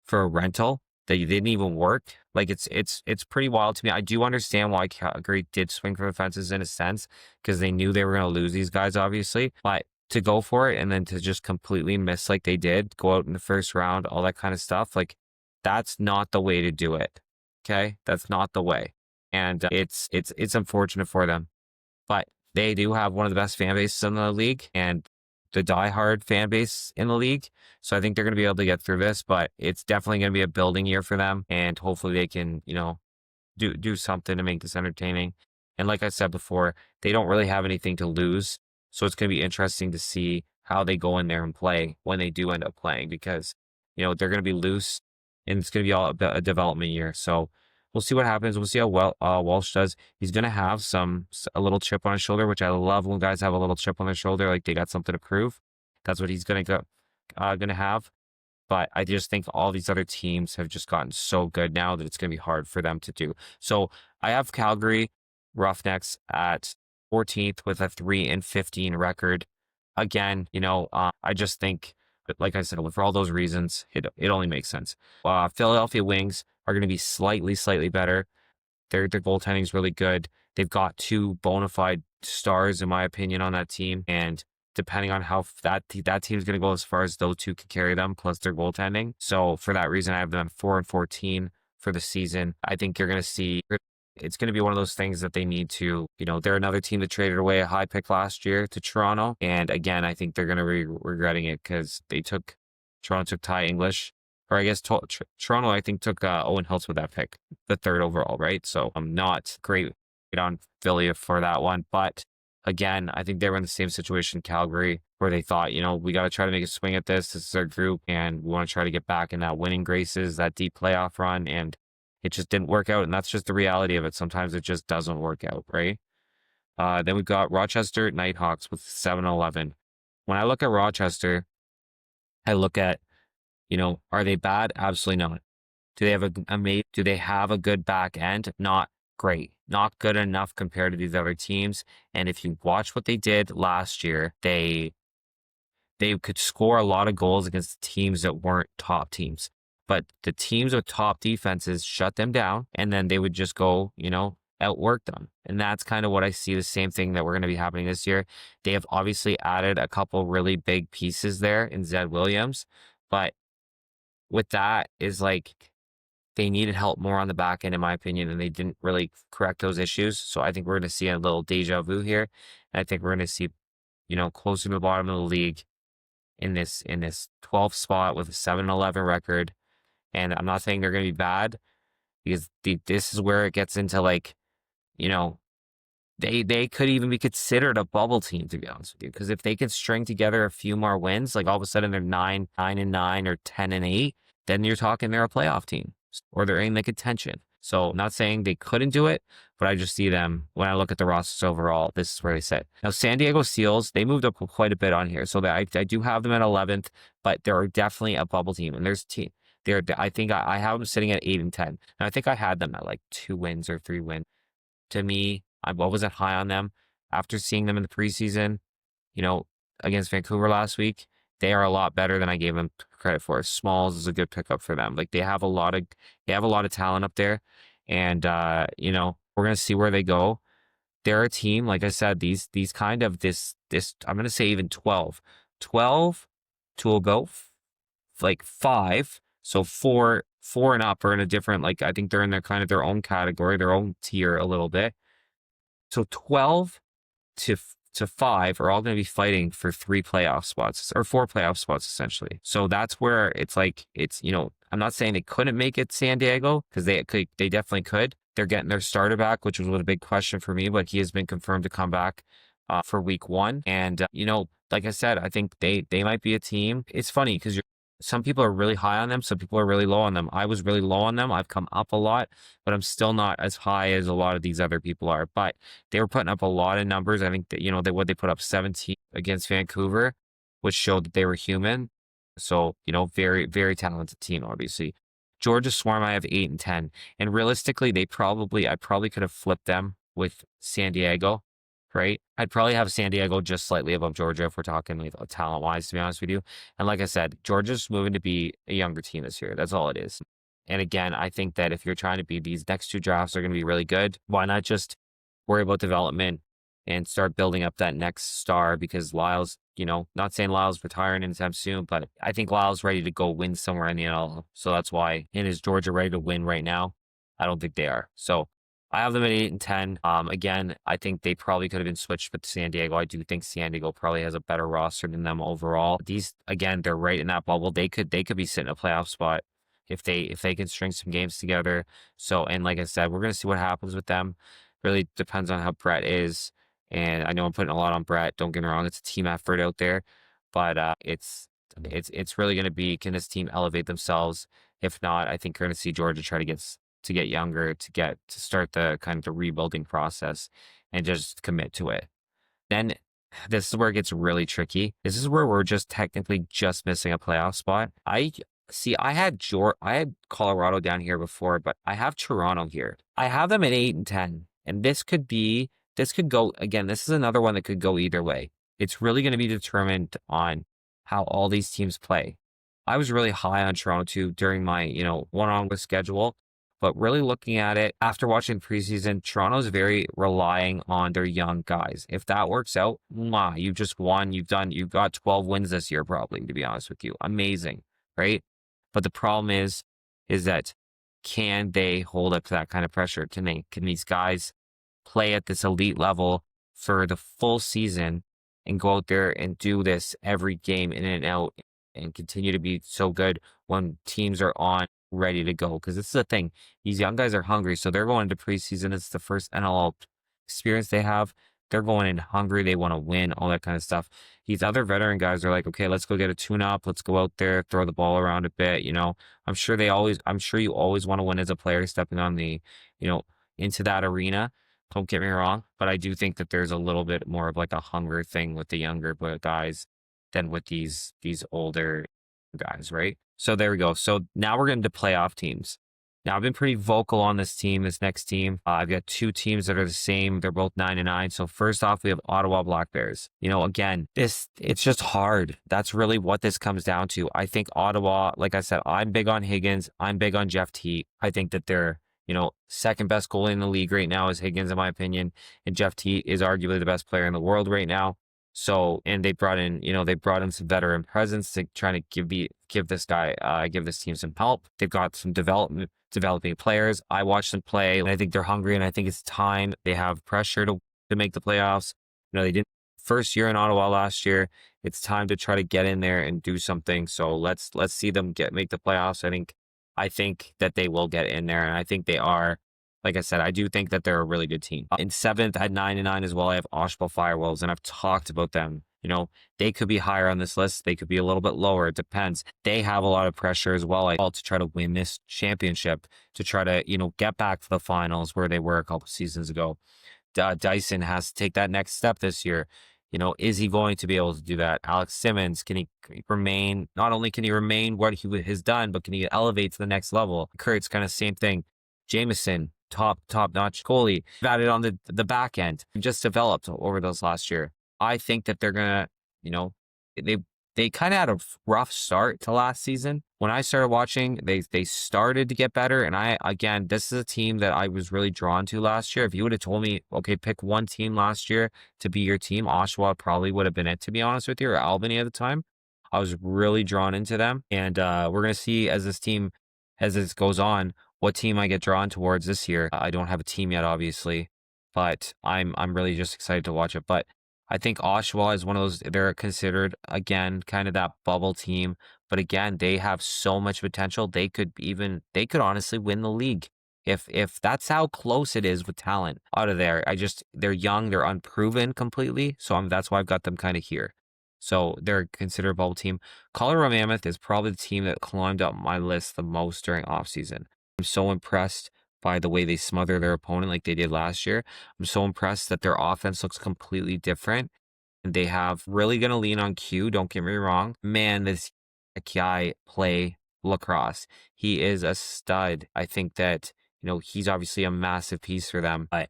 for a rental that didn't even work. Like it's pretty wild to me. I do understand why Calgary did swing for the fences in a sense, because they knew they were going to lose these guys, obviously. But to go for it and then to just completely miss like they did, go out in the first round, all that kind of stuff, like that's not the way to do it. Okay, that's not the way, and it's unfortunate for them. But they do have one of the best fan bases in the league, and the diehard fan base in the league. So I think they're going to be able to get through this, but it's definitely going to be a building year for them. And hopefully they can, do something to make this entertaining. And like I said before, they don't really have anything to lose. So it's going to be interesting to see how they go in there and play when they do end up playing, because, they're going to be loose and it's going to be all a development year. So we'll see what happens. We'll see how Walsh does. He's going to have a little chip on his shoulder, which I love when guys have a little chip on their shoulder, like they got something to prove. That's what he's going to have. But I just think all these other teams have just gotten so good now that it's going to be hard for them to do. So I have Calgary Roughnecks at 14th with a 3-15 record. Again, I just think, like I said, for all those reasons, it only makes sense. Philadelphia Wings are going to be slightly better. Their goaltending is really good. They've got 2 bona fide stars, in my opinion, on that team. And depending on how that team is going to go as far as those 2 can carry them, plus their goaltending. So for that reason, I have them 4-14 for the season. I think you're going to see it's going to be one of those things that they need to, they're another team that traded away a high pick last year to Toronto. And again, I think they're going to be regretting it, because Toronto took Ty English. Or I guess Toronto, I think, took Owen Hiltz with that pick, the 3rd overall, right? So I'm not great on Philly for that one. But again, I think they were in the same situation, Calgary, where they thought, we got to try to make a swing at this. This is our group, and we want to try to get back in that winning graces, that deep playoff run. And it just didn't work out. And that's just the reality of it. Sometimes it just doesn't work out, right? Then we've got Rochester Nighthawks with 7-11. When I look at Rochester, I look at, are they bad? Absolutely not. Do they have a good back end? Not great. Not good enough compared to these other teams. And if you watch what they did last year, they could score a lot of goals against teams that weren't top teams. But the teams with top defenses shut them down, and then they would just go, outwork them. And that's kind of what I see, the same thing that we're going to be happening this year. They have obviously added a couple really big pieces there in Zed Williams, but with that is like they needed help more on the back end, in my opinion, and they didn't really correct those issues. So I think we're going to see a little deja vu here. And I think we're going to see, closer to the bottom of the league in this 12th spot with a 7-11 record. And I'm not saying they're going to be bad, because this is where it gets into like, they could even be considered a bubble team, to be honest with you. Because if they can string together a few more wins, like all of a sudden they're 9-9 or 10-8, then you're talking they're a playoff team, or they're in the contention. So I'm not saying they couldn't do it, but I just see them, when I look at the rosters overall, this is where they sit. Now, San Diego Seals, they moved up quite a bit on here. So that I do have them at 11th, but they're definitely a bubble team. And I think I have them sitting at 8-10. And I think I had them at like 2 wins or 3 wins. To me, I wasn't high on them. After seeing them in the preseason, against Vancouver last week, they are a lot better than I gave them credit for. Smalls is a good pickup for them. Like they have a lot of talent up there, and we're gonna see where they go. They're a team, like I said, these kind of this I'm gonna say even 12 to about like 5. So four and up are in a different, like, I think they're in their kind of their own category, their own tier a little bit. So 12 to 5 are all going to be fighting for 3 playoff spots or 4 playoff spots essentially. So that's where it's like, it's, I'm not saying they couldn't make it San Diego, because they definitely could. They're getting their starter back, which was a big question for me, but he has been confirmed to come back for week 1. And, like I said, I think they might be a team. It's funny because some people are really high on them. Some people are really low on them. I was really low on them. I've come up a lot, but I'm still not as high as a lot of these other people are. But they were putting up a lot of numbers. I think that, they put up 17 against Vancouver, which showed that they were human. So, very, very talented team, obviously. Georgia Swarm, I have 8 and 10. And realistically, I probably could have flipped them with San Diego, right? I'd probably have San Diego just slightly above Georgia if we're talking like talent-wise, to be honest with you. And like I said, Georgia's moving to be a younger team this year. That's all it is. And again, I think that if you're trying to be, these next 2 drafts are going to be really good. Why not just worry about development and start building up that next star? Because Lyle's, not saying Lyle's retiring anytime soon, but I think Lyle's ready to go win somewhere in the NLL. So that's why. And is Georgia ready to win right now? I don't think they are. So I have them at 8 and 10. Again, I think they probably could have been switched with San Diego. I do think San Diego probably has a better roster than them overall. These, again, they're right in that bubble. They could be sitting in a playoff spot if they can string some games together. So, and like I said, we're gonna see what happens with them. Really depends on how Brett is. And I know I'm putting a lot on Brett. Don't get me wrong; it's a team effort out there, but it's really gonna be, can this team elevate themselves? If not, I think we're gonna see Georgia try to get younger, to start the kind of the rebuilding process and just commit to it. Then this is where it gets really tricky. This is where we're just technically just missing a playoff spot. I had Colorado down here before, but I have Toronto here. I have them at 8 and 10, and this could go again. This is another one that could go either way. It's really going to be determined on how all these teams play. I was really high on Toronto too during my, one-on-one schedule. But really looking at it, after watching preseason, Toronto's very relying on their young guys. If that works out, you've just won. You've got 12 wins this year, probably, to be honest with you. Amazing, right? But the problem is that, can they hold up to that kind of pressure? Can these guys play at this elite level for the full season and go out there and do this every game in and out and continue to be so good when teams are on ready to go? Because this is the thing, these young guys are hungry, so they're going into preseason. It's the first NLL experience they have. They're going in hungry. They want to win, all that kind of stuff. These other veteran guys are like, okay, let's go get a tune-up. Let's go out there, throw the ball around a bit. I'm sure you always want to win as a player stepping on the, into that arena. Don't get me wrong, but I do think that there's a little bit more of like a hunger thing with the younger guys than with these older guys, right? So there we go. So now we're getting to playoff teams. Now, I've been pretty vocal on this next team. I've got 2 teams that are the same. They're both 9 and 9. So first off, we have Ottawa Black Bears. Again, it's just hard. That's really what this comes down to. I think Ottawa, like I said, I'm big on Higgins. I'm big on Jeff Teat. I think that they're, second best goalie in the league right now is Higgins, in my opinion. And Jeff Teat is arguably the best player in the world right now. So, and they brought in some veteran presence to try to give this team some help. They've got some developing players. I watched them play, and I think they're hungry, and I think it's time. They have pressure to make the playoffs. They didn't first year in Ottawa last year. It's time to try to get in there and do something. So let's see them make the playoffs. I think that they will get in there, and I think they are. Like I said, I do think that they're a really good team. In 7th, I had 9 and 9 as well. I have Oshbo Firewolves, and I've talked about them. They could be higher on this list. They could be a little bit lower. It depends. They have a lot of pressure as well to try to win this championship, to try to, get back to the finals where they were a couple seasons ago. Dyson has to take that next step this year. Is he going to be able to do that? Alex Simmons, can he remain? Not only can he remain what he has done, but can he elevate to the next level? Kurt's kind of same thing. Jameson, top-notch goalie, added on the back end, just developed over those last year. I think that they're gonna, they kind of had a rough start to last season. When I started watching, they started to get better. And this is a team that I was really drawn to last year. If you would have told me, okay, pick one team last year to be your team, Oshawa probably would have been it, to be honest with you, or Albany at the time. I was really drawn into them. And we're going to see as this goes on, what team I get drawn towards this year. I don't have a team yet, obviously, but I'm really just excited to watch it. But I think Oshawa is one of those, they're considered, again, kind of that bubble team. But again, they have so much potential. They could honestly win the league. If that's how close it is with talent out of there. They're young, they're unproven completely. So that's why I've got them kind of here. So they're considered a bubble team. Colorado Mammoth is probably the team that climbed up my list the most during offseason. I'm so impressed by the way they smother their opponent like they did last year. I'm so impressed that their offense looks completely different. And they have really going to lean on Q. Don't get me wrong. Man, this guy play lacrosse. He is a stud. I think that, he's obviously a massive piece for them, but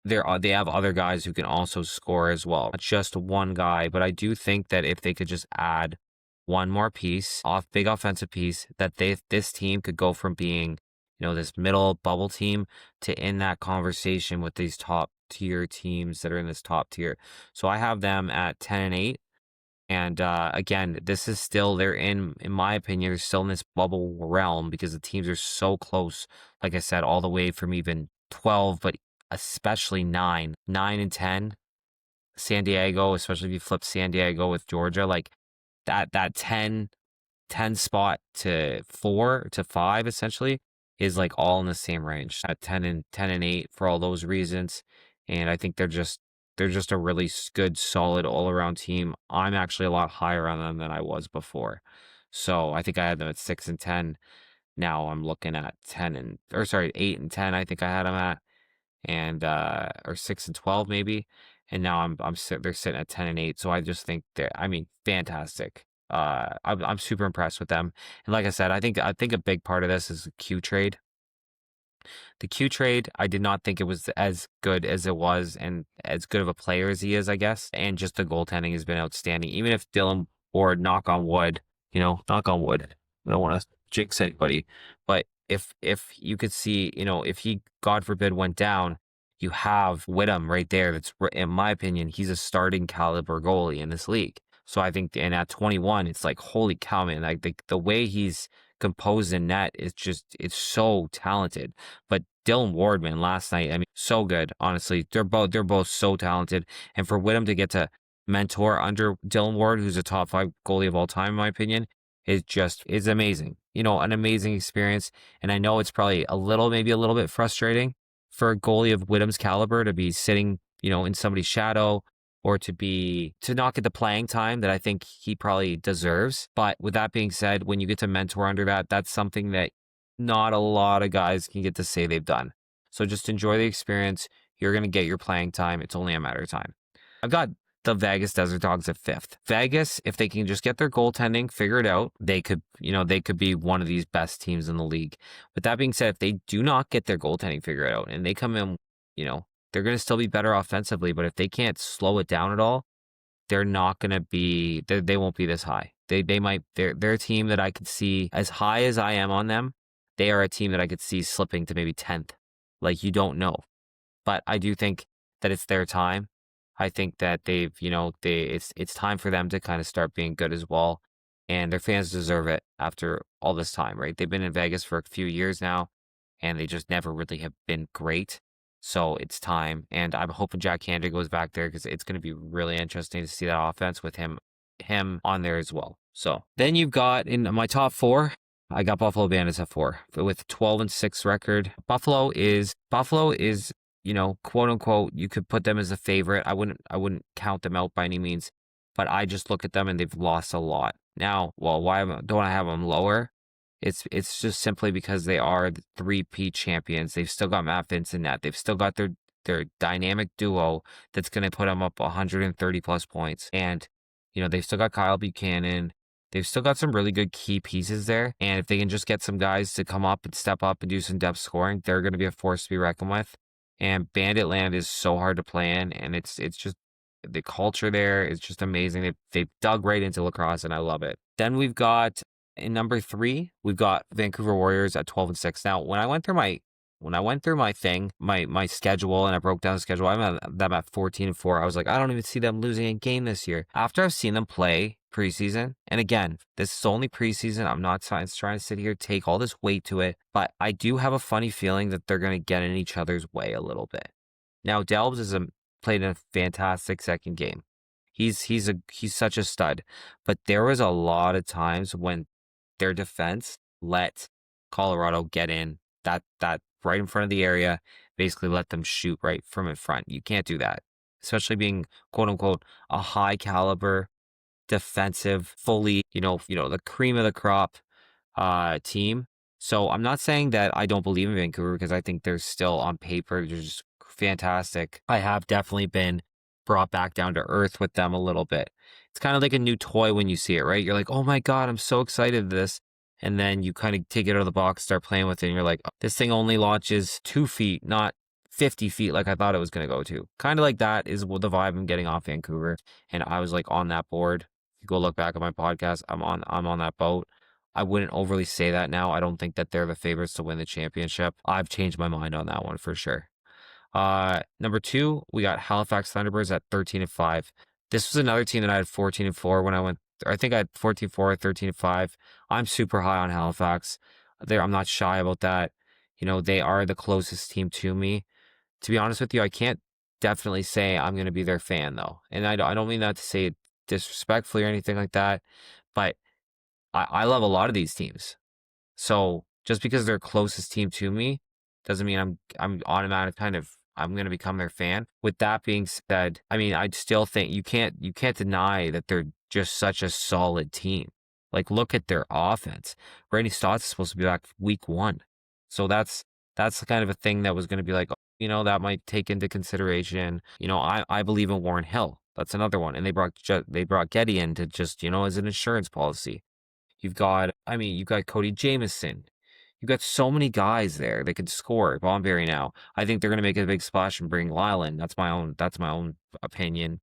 they have other guys who can also score as well. Not just one guy, but I do think that if they could just add one more piece, big offensive piece, that this team could go from being, this middle bubble team to in that conversation with these top tier teams that are in this top tier. So I have them at 10-8. And again, this is still, in my opinion, they're still in this bubble realm because the teams are so close. Like I said, all the way from even 12, but especially 9 and 10. San Diego, especially if you flip San Diego with Georgia, like that 10 spot to 4 to 5 essentially is like all in the same range at 10 and 8 for all those reasons. And I think they're just a really good, solid all around team. I'm actually a lot higher on them than I was before. So I think I had them at 6 and 10. Now I'm looking at 8 and 10. I think I had them at, and or 6 and 12 maybe. And now they're sitting at 10 and 8. So I just think fantastic. I'm super impressed with them. And like I said, I think a big part of this is the Q trade. The Q trade, I did not think it was as good as it was and as good of a player as he is, I guess. And just the goaltending has been outstanding. Even if Dylan Ward, knock on wood, knock on wood. I don't want to jinx anybody. But if you could see, if he, God forbid, went down, you have Whittam right there. That's, in my opinion, he's a starting caliber goalie in this league. So I think, and at 21, it's like, holy cow, man. Like the way he's composed in net is it's so talented. But Dylan Ward, man, last night, I mean, so good, honestly. They're both so talented. And for Whittam to get to mentor under Dylan Ward, who's a top 5 goalie of all time, in my opinion, is amazing. An amazing experience. And I know it's probably maybe a little bit frustrating for a goalie of Whittam's caliber to be sitting, in somebody's shadow, or to not get the playing time that I think he probably deserves. But with that being said, when you get to mentor under that's something that not a lot of guys can get to say they've done. So just enjoy the experience. You're going to get your playing time. It's only a matter of time. I've got the Vegas Desert Dogs at 5th. Vegas, if they can just get their goaltending figured out, they could be one of these best teams in the league. With that being said, if they do not get their goaltending figured out and they come in, they're going to still be better offensively, but if they can't slow it down at all, they're not going to be, they won't be this high. They're a team that I could see, as high as I am on them, they are a team that I could see slipping to maybe 10th. Like, you don't know. But I do think that it's their time. I think that it's time for them to kind of start being good as well. And their fans deserve it after all this time, right? They've been in Vegas for a few years now, and they just never really have been great. So it's time. And I'm hoping Jack Handry goes back there because it's going to be really interesting to see that offense with him on there as well. So then you've got in my top 4, I got Buffalo Bandits at 4 with 12 and 6 record. Buffalo is, quote unquote, you could put them as a favorite. I wouldn't count them out by any means, but I just look at them and they've lost a lot. Now, well, why don't I have them lower? It's just simply because they are the 3-peat champions. They've still got Matt Vince in that. They've still got their dynamic duo that's going to put them up 130 plus points. And, they've still got Kyle Buchanan. They've still got some really good key pieces there. And if they can just get some guys to come up and step up and do some depth scoring, they're going to be a force to be reckoned with. And Bandit Land is so hard to play in. And it's just, the culture there is just amazing. They've dug right into lacrosse and I love it. Then we've got, in number 3, we've got Vancouver Warriors at 12 and 6. Now, when I went through my schedule and I broke down the schedule, I'm at them at 14 and 4. I was like, I don't even see them losing a game this year. After I've seen them play preseason. And again, this is only preseason. I'm not trying to sit here, take all this weight to it, but I do have a funny feeling that they're going to get in each other's way a little bit. Now, Delbs played a fantastic second game. He's such a stud, but there was a lot of times when their defense let Colorado get in that right in front of the area, basically let them shoot right from in front. You can't do that, especially being quote unquote a high caliber defensive, fully, the cream of the crop team. So I'm not saying that I don't believe in Vancouver, because I think they're still on paper, they're just fantastic. I have definitely been brought back down to earth with them a little bit. It's kind of like a new toy when you see it, right? You're like, oh my God, I'm so excited for this. And then you kind of take it out of the box, start playing with it, and you're like, oh, this thing only launches 2 feet, not 50 feet like I thought it was going to go to. Kind of like that is the vibe I'm getting off Vancouver. And I was like on that board. You go look back at my podcast, I'm on that boat. I wouldn't overly say that now. I don't think that they're the favorites to win the championship. I've changed my mind on that one for sure. Number 2, we got Halifax Thunderbirds at 13-5. This was another team that I had 14-4 when I went. I think I had 14-4 or 13-5. I'm super high on Halifax. I'm not shy about that. They are the closest team to me. To be honest with you, I can't definitely say I'm going to be their fan though. And I don't mean that to say it disrespectfully or anything like that, but I love a lot of these teams. So just because they're closest team to me doesn't mean I'm automatic I'm going to become their fan. With that being said, I mean, I still think you can't deny that they're just such a solid team. Like, look at their offense. Randy Stotts is supposed to be back week 1. So that's the kind of a thing that was going to be like, that might take into consideration. I believe in Warren Hill. That's another one. And they brought Getty in to just, as an insurance policy. You've got Cody Jamieson. You've got so many guys there that could score. Bomberry now. I think they're going to make a big splash and bring Lyle in. That's my own opinion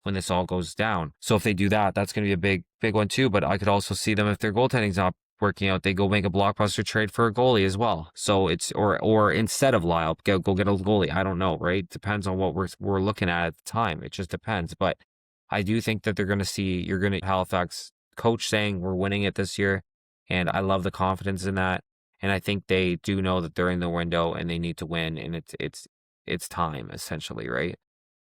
when this all goes down. So if they do that, that's going to be a big one too. But I could also see them, if their goaltending's not working out, they go make a blockbuster trade for a goalie as well. So it's or instead of Lyle, go get a goalie. I don't know, right? Depends on what we're looking at the time. It just depends. But I do think that you're going to Halifax coach saying we're winning it this year, and I love the confidence in that. And I think they do know that they're in the window and they need to win, and it's time essentially, right?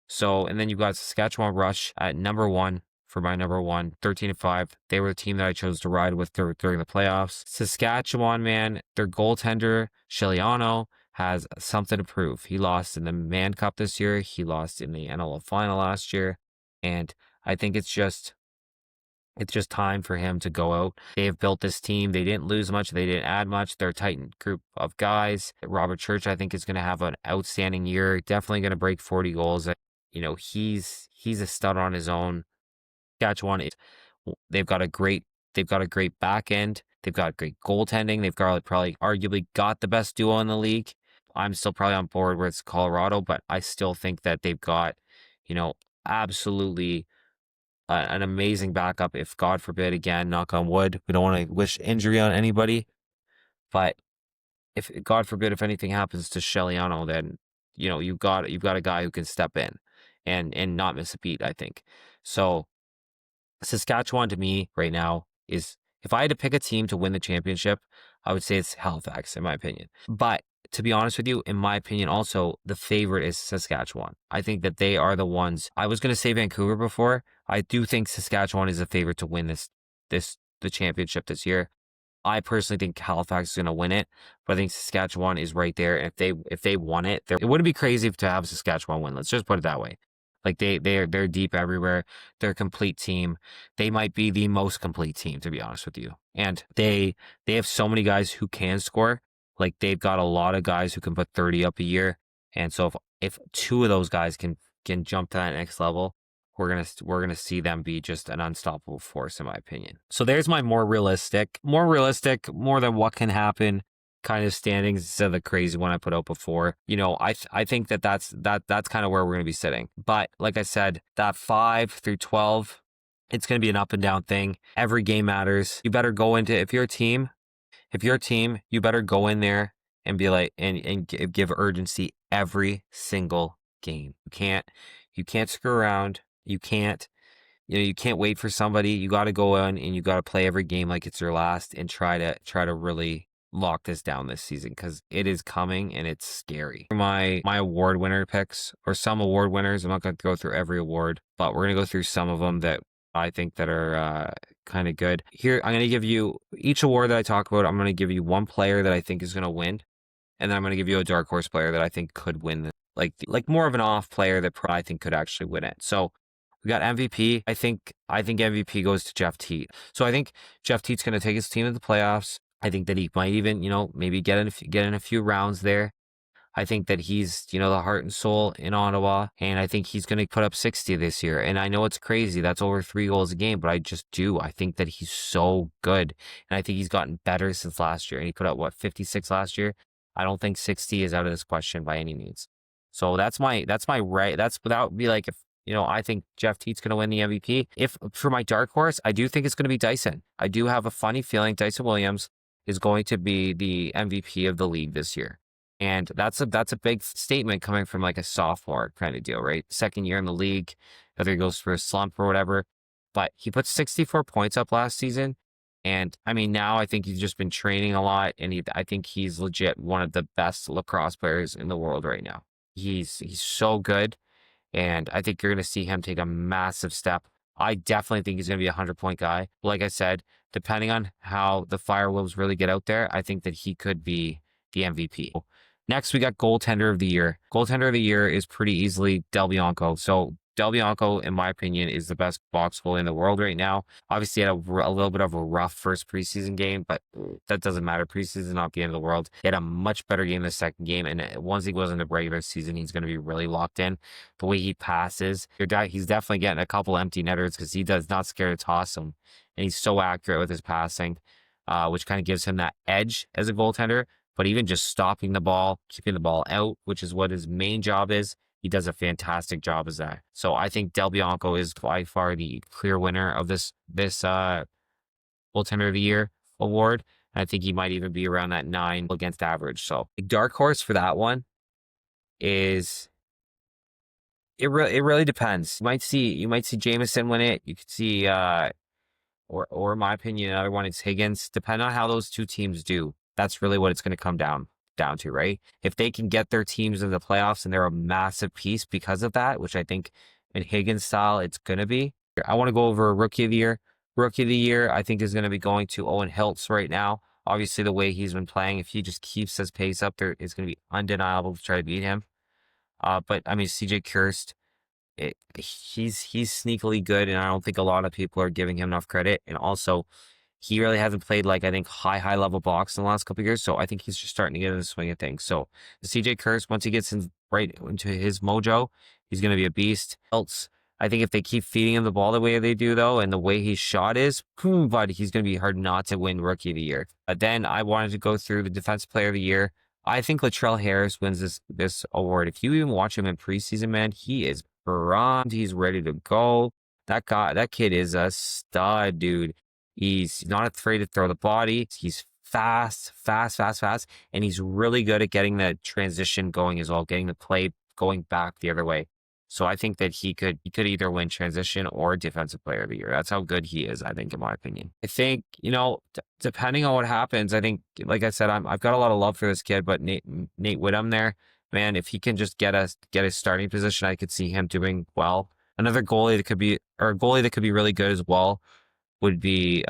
So, and then you've got Saskatchewan Rush at number 1 for my number 1, 13-5. They were the team that I chose to ride with during the playoffs. Saskatchewan, man, their goaltender Sheliano has something to prove. He lost in the Mann Cup this year. He lost in the NLL final last year, and I think it's just time for him to go out. They have built this team. They didn't lose much. They didn't add much. They're a tight group of guys. Robert Church, I think, is going to have an outstanding year. Definitely going to break 40 goals. He's a stud on his own. Saskatchewan, they've got a great back end. They've got great goaltending. They've got probably arguably got the best duo in the league. I'm still probably on board with Colorado, but I still think that they've got, absolutely an amazing backup. If God forbid, again, knock on wood, we don't want to wish injury on anybody, but if God forbid, if anything happens to Sheliano, then you've got a guy who can step in and not miss a beat, I think. So Saskatchewan to me right now is, if I had to pick a team to win the championship, I would say it's Halifax, in my opinion. But to be honest with you, in my opinion, also the favorite is Saskatchewan. I think that they are the ones. I was going to say Vancouver before. I do think Saskatchewan is a favorite to win the championship this year. I personally think Halifax is going to win it, but I think Saskatchewan is right there. And if they won it, it wouldn't be crazy to have Saskatchewan win. Let's just put it that way. Like they're deep everywhere. They're a complete team. They might be the most complete team, to be honest with you. And they have so many guys who can score. Like, they've got a lot of guys who can put 30 up a year. And so if 2 of those guys can jump to that next level, we're gonna see them be just an unstoppable force, in my opinion. So there's my more realistic, more than what can happen kind of standings instead of the crazy one I put out before. I think that's kind of where we're going to be sitting. But like I said, that 5 through 12, it's going to be an up and down thing. Every game matters. You better go into, if you're a team, you better go in there and be like, and give urgency every single game. You can't screw around. You can't you can't wait for somebody. You got to go in and you got to play every game like it's your last and try to really lock this down this season because it is coming and it's scary. For my award winner picks or some award winners, I'm not going to go through every award, but we're going to go through some of them that I think that are kind of good. Here, I'm going to give you each award that I talk about. I'm going to give you one player that I think is going to win, and then I'm going to give you a dark horse player that I think could win, like more of an off player that I think could actually win it. So we got MVP. I think MVP goes to Jeff Teat. So I think Jeff Teat's going to take his team to the playoffs. I think that he might even, maybe get in a few rounds there. I think that he's, the heart and soul in Ottawa, and I think he's going to put up 60 this year. And I know it's crazy. That's over 3 goals a game, but I just do. I think that he's so good, and I think he's gotten better since last year. And he put up, 56 last year? I don't think 60 is out of this question by any means. So that's my right. That's without be like, if, I think Jeff Teat's going to win the MVP. If for my dark horse, I do think it's going to be Dyson. I do have a funny feeling Dyson Williams is going to be the MVP of the league this year. And that's a big statement coming from like a sophomore kind of deal, right? Second year in the league, whether he goes for a slump or whatever. But he put 64 points up last season. And I mean, now I think he's just been training a lot, and I think he's legit one of the best lacrosse players in the world right now. He's so good. And I think you're going to see him take a massive step. I definitely think he's going to be a 100-point guy. Like I said, depending on how the Firewolves really get out there, I think that he could be the MVP. Next, we got goaltender of the year. Goaltender of the year is pretty easily Del Bianco. So Del Bianco, in my opinion, is the best box goalie in the world right now. Obviously, he had a little bit of a rough first preseason game, but that doesn't matter. Preseason is not the end of the world. He had a much better game the second game, and once he goes into regular season, he's going to be really locked in. The way he passes, he's definitely getting a couple empty netters because he does not scare to toss them, and he's so accurate with his passing, which kind of gives him that edge as a goaltender. But even just stopping the ball, keeping the ball out, which is what his main job is, he does a fantastic job as that. So I think Del Bianco is by far the clear winner of this goaltender of the year award. And I think he might even be around that 9 against average. So the dark horse for that one is it really depends. You might see Jameson win it. You could see or in my opinion, another one is Higgins. Depending on how those two teams do. That's really what it's going to come down to, right? If they can get their teams in the playoffs and they're a massive piece because of that, which I think in Higgins style, it's going to be. I want to go over Rookie of the Year. Rookie of the Year, I think, is going to be going to Owen Hiltz right now. Obviously, the way he's been playing, if he just keeps his pace up there, it's going to be undeniable to try to beat him. But I mean, CJ Kirst, he's sneakily good, and I don't think a lot of people are giving him enough credit. And also, he really hasn't played I think high level box in the last couple of years. So I think he's just starting to get in the swing of things. So the CJ Kirst, once he gets right into his mojo, he's going to be a beast. Else, I think if they keep feeding him the ball the way they do though, and the way his shot is, but he's going to be hard not to win Rookie of the Year. Then I wanted to go through the Defensive Player of the Year. I think Latrell Harris wins this award. If you even watch him in preseason, man, he is primed. He's ready to go. That kid is a stud, dude. He's not afraid to throw the body. He's fast, and he's really good at getting the transition going as well, getting the play going back the other way. So I think that he could either win transition or Defensive Player of the Year. That's how good he is, I think, in my opinion. I think, depending on what happens, I think, like I said, I've got a lot of love for this kid, but Nate Whittam there, man, if he can just get a starting position, I could see him doing well. Another goalie that could be really good as well would be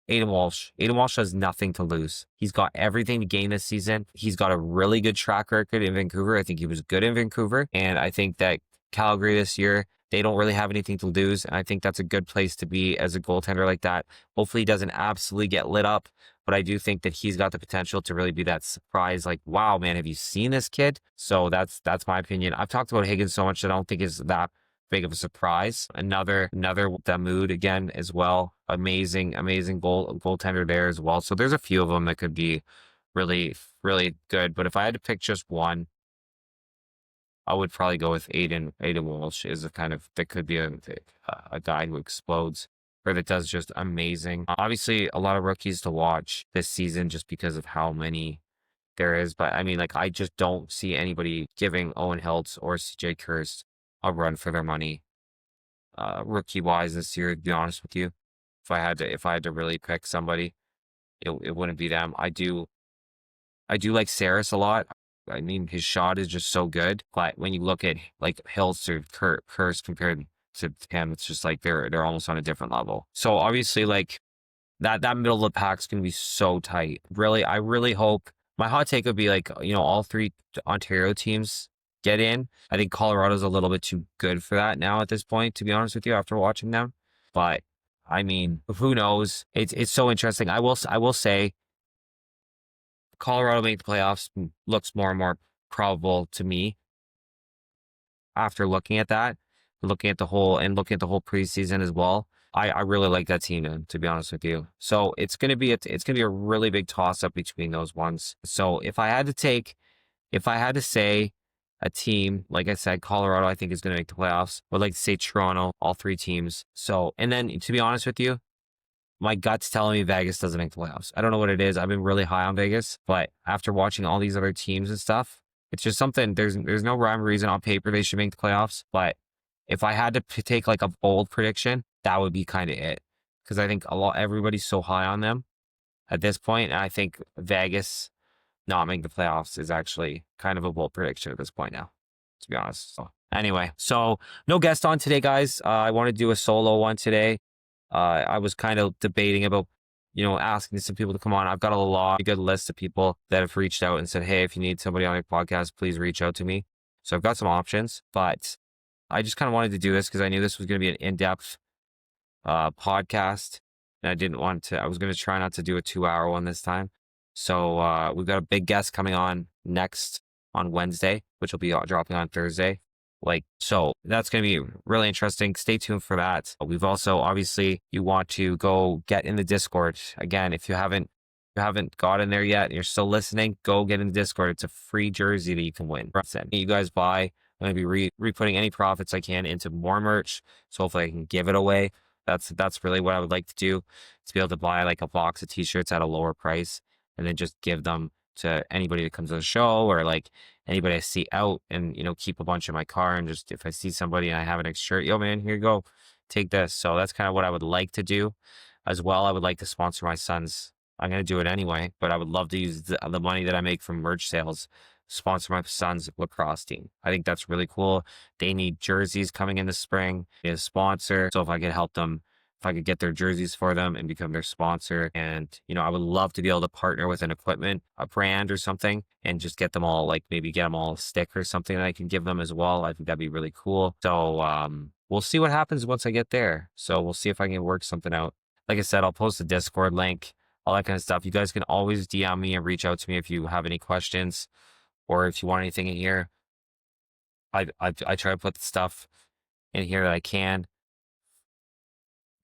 Aidan Walsh. Aidan Walsh has nothing to lose. He's got everything to gain this season. He's got a really good track record in Vancouver. I think he was good in Vancouver. And I think that Calgary this year, they don't really have anything to lose. And I think that's a good place to be as a goaltender like that. Hopefully he doesn't absolutely get lit up. But I do think that he's got the potential to really be that surprise. Like, wow, man, have you seen this kid? So that's my opinion. I've talked about Higgins so much that I don't think is that big of a surprise. Another Damoud again as well. Amazing goaltender there as well. So there's a few of them that could be really, really good. But if I had to pick just one, I would probably go with Aidan Walsh. Is that could be a guy who explodes or that does just amazing. Obviously, a lot of rookies to watch this season just because of how many there is. But I mean, I just don't see anybody giving Owen Hiltz or CJ Kirst a run for their money rookie wise this year, to be honest with you. If I had to really pick somebody, it wouldn't be them. I do like Saris a lot. I mean, his shot is just so good. But when you look at like Hills or Kurst compared to him, it's just like they're almost on a different level. So obviously, like that middle of the pack's gonna be so tight. Really, I really hope. My hot take would be like, all three Ontario teams get in. I think Colorado's a little bit too good for that now at this point, to be honest with you, after watching them. But I mean, who knows? It's so interesting. I will say Colorado make the playoffs looks more and more probable to me after looking at that, looking at the whole preseason as well. I really like that team, to be honest with you. So it's gonna be a really big toss up between those ones. So if I had to say a team, like I said, Colorado, I think is gonna make the playoffs. Would like to say Toronto, all three teams. So, and then to be honest with you, my gut's telling me Vegas doesn't make the playoffs. I don't know what it is. I've been really high on Vegas, but after watching all these other teams and stuff, it's just something. There's no rhyme or reason on paper they should make the playoffs. But if I had to take like a bold prediction, that would be kind of it. Because I think everybody's so high on them at this point, and I think Vegas not making the playoffs is actually kind of a bold prediction at this point now, to be honest. So anyway, so no guest on today, guys. I want to do a solo one today. I was kind of debating about, asking some people to come on. I've got a good list of people that have reached out and said, hey, if you need somebody on your podcast, please reach out to me. So I've got some options, but I just kind of wanted to do this because I knew this was going to be an in-depth podcast. And I was going to try not to do a 2-hour one this time. So we've got a big guest coming on next on Wednesday, which will be dropping on Thursday. So that's going to be really interesting. Stay tuned for that. We've also, obviously, you want to go get in the Discord. Again, if you haven't got in there yet and you're still listening, go get in the Discord. It's a free jersey that you can win. You guys buy. I'm going to be re-putting any profits I can into more merch. So hopefully I can give it away. That's really what I would like to do, to be able to buy like a box of t-shirts at a lower price and then just give them to anybody that comes to the show, or like anybody I see out, and keep a bunch in my car, and just if I see somebody and I have an extra shirt, yo man, here you go, take this. So that's kind of what I would like to do as well. I would like to sponsor my sons. I'm going to do it anyway, but I would love to use the money that I make from merch sales, sponsor my son's lacrosse team. I think that's really cool. They need jerseys coming in the spring, need a sponsor. So if I could help them, if I could get their jerseys for them and become their sponsor. And, I would love to be able to partner with a brand or something, and just get them all, like maybe get them all a stick or something that I can give them as well. I think that'd be really cool. So we'll see what happens once I get there. So we'll see if I can work something out. Like I said, I'll post the Discord link, all that kind of stuff. You guys can always DM me and reach out to me if you have any questions, or if you want anything in here. I try to put the stuff in here that I can,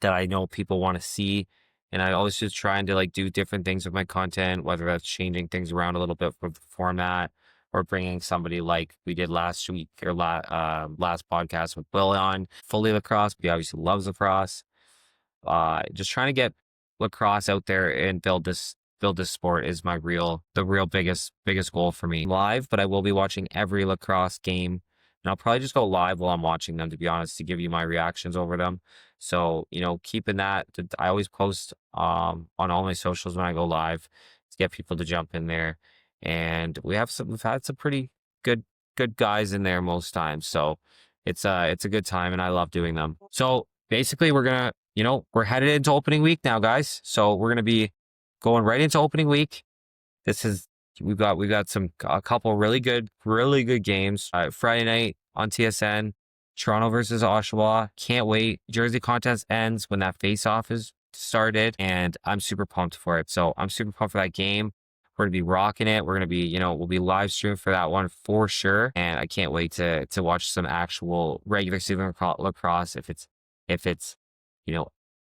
that I know people want to see. And I always just trying to like do different things with my content, whether that's changing things around a little bit for the format, or bringing somebody like we did last week, or last podcast with Will on fully lacrosse. He obviously loves lacrosse. Just trying to get lacrosse out there and build this sport is the real biggest goal for me. Live, but I will be watching every lacrosse game. And I'll probably just go live while I'm watching them, to be honest, to give you my reactions over them. So, keeping that, I always post on all my socials when I go live to get people to jump in there. And we've had some pretty good guys in there most times. So it's a good time, and I love doing them. So basically we're headed into opening week now, guys. So we're going to be going right into opening week. We've got a couple really good games. Friday night on TSN, Toronto versus Oshawa. Can't wait. Jersey contest ends when that face-off is started, and I'm super pumped for it. So I'm super pumped for that game. We're gonna be rocking it. We're gonna be, we'll be live streaming for that one for sure. And I can't wait to watch some actual regular season lacrosse. If it's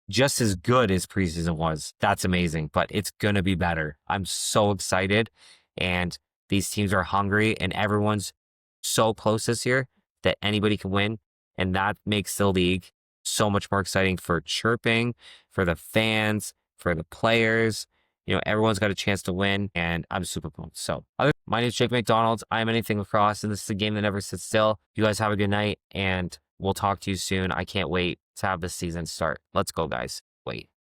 just as good as preseason was, that's amazing, but it's going to be better. I'm so excited, and these teams are hungry, and everyone's so close this year that anybody can win. And that makes the league so much more exciting for chirping, for the fans, for the players. Everyone's got a chance to win, and I'm super pumped. So my name is Jake McDonald. I'm Anything Lacrosse, and this is a game that never sits still. You guys have a good night, and We'll talk to you soon. I can't wait to have this season start. Let's go, guys. Wait.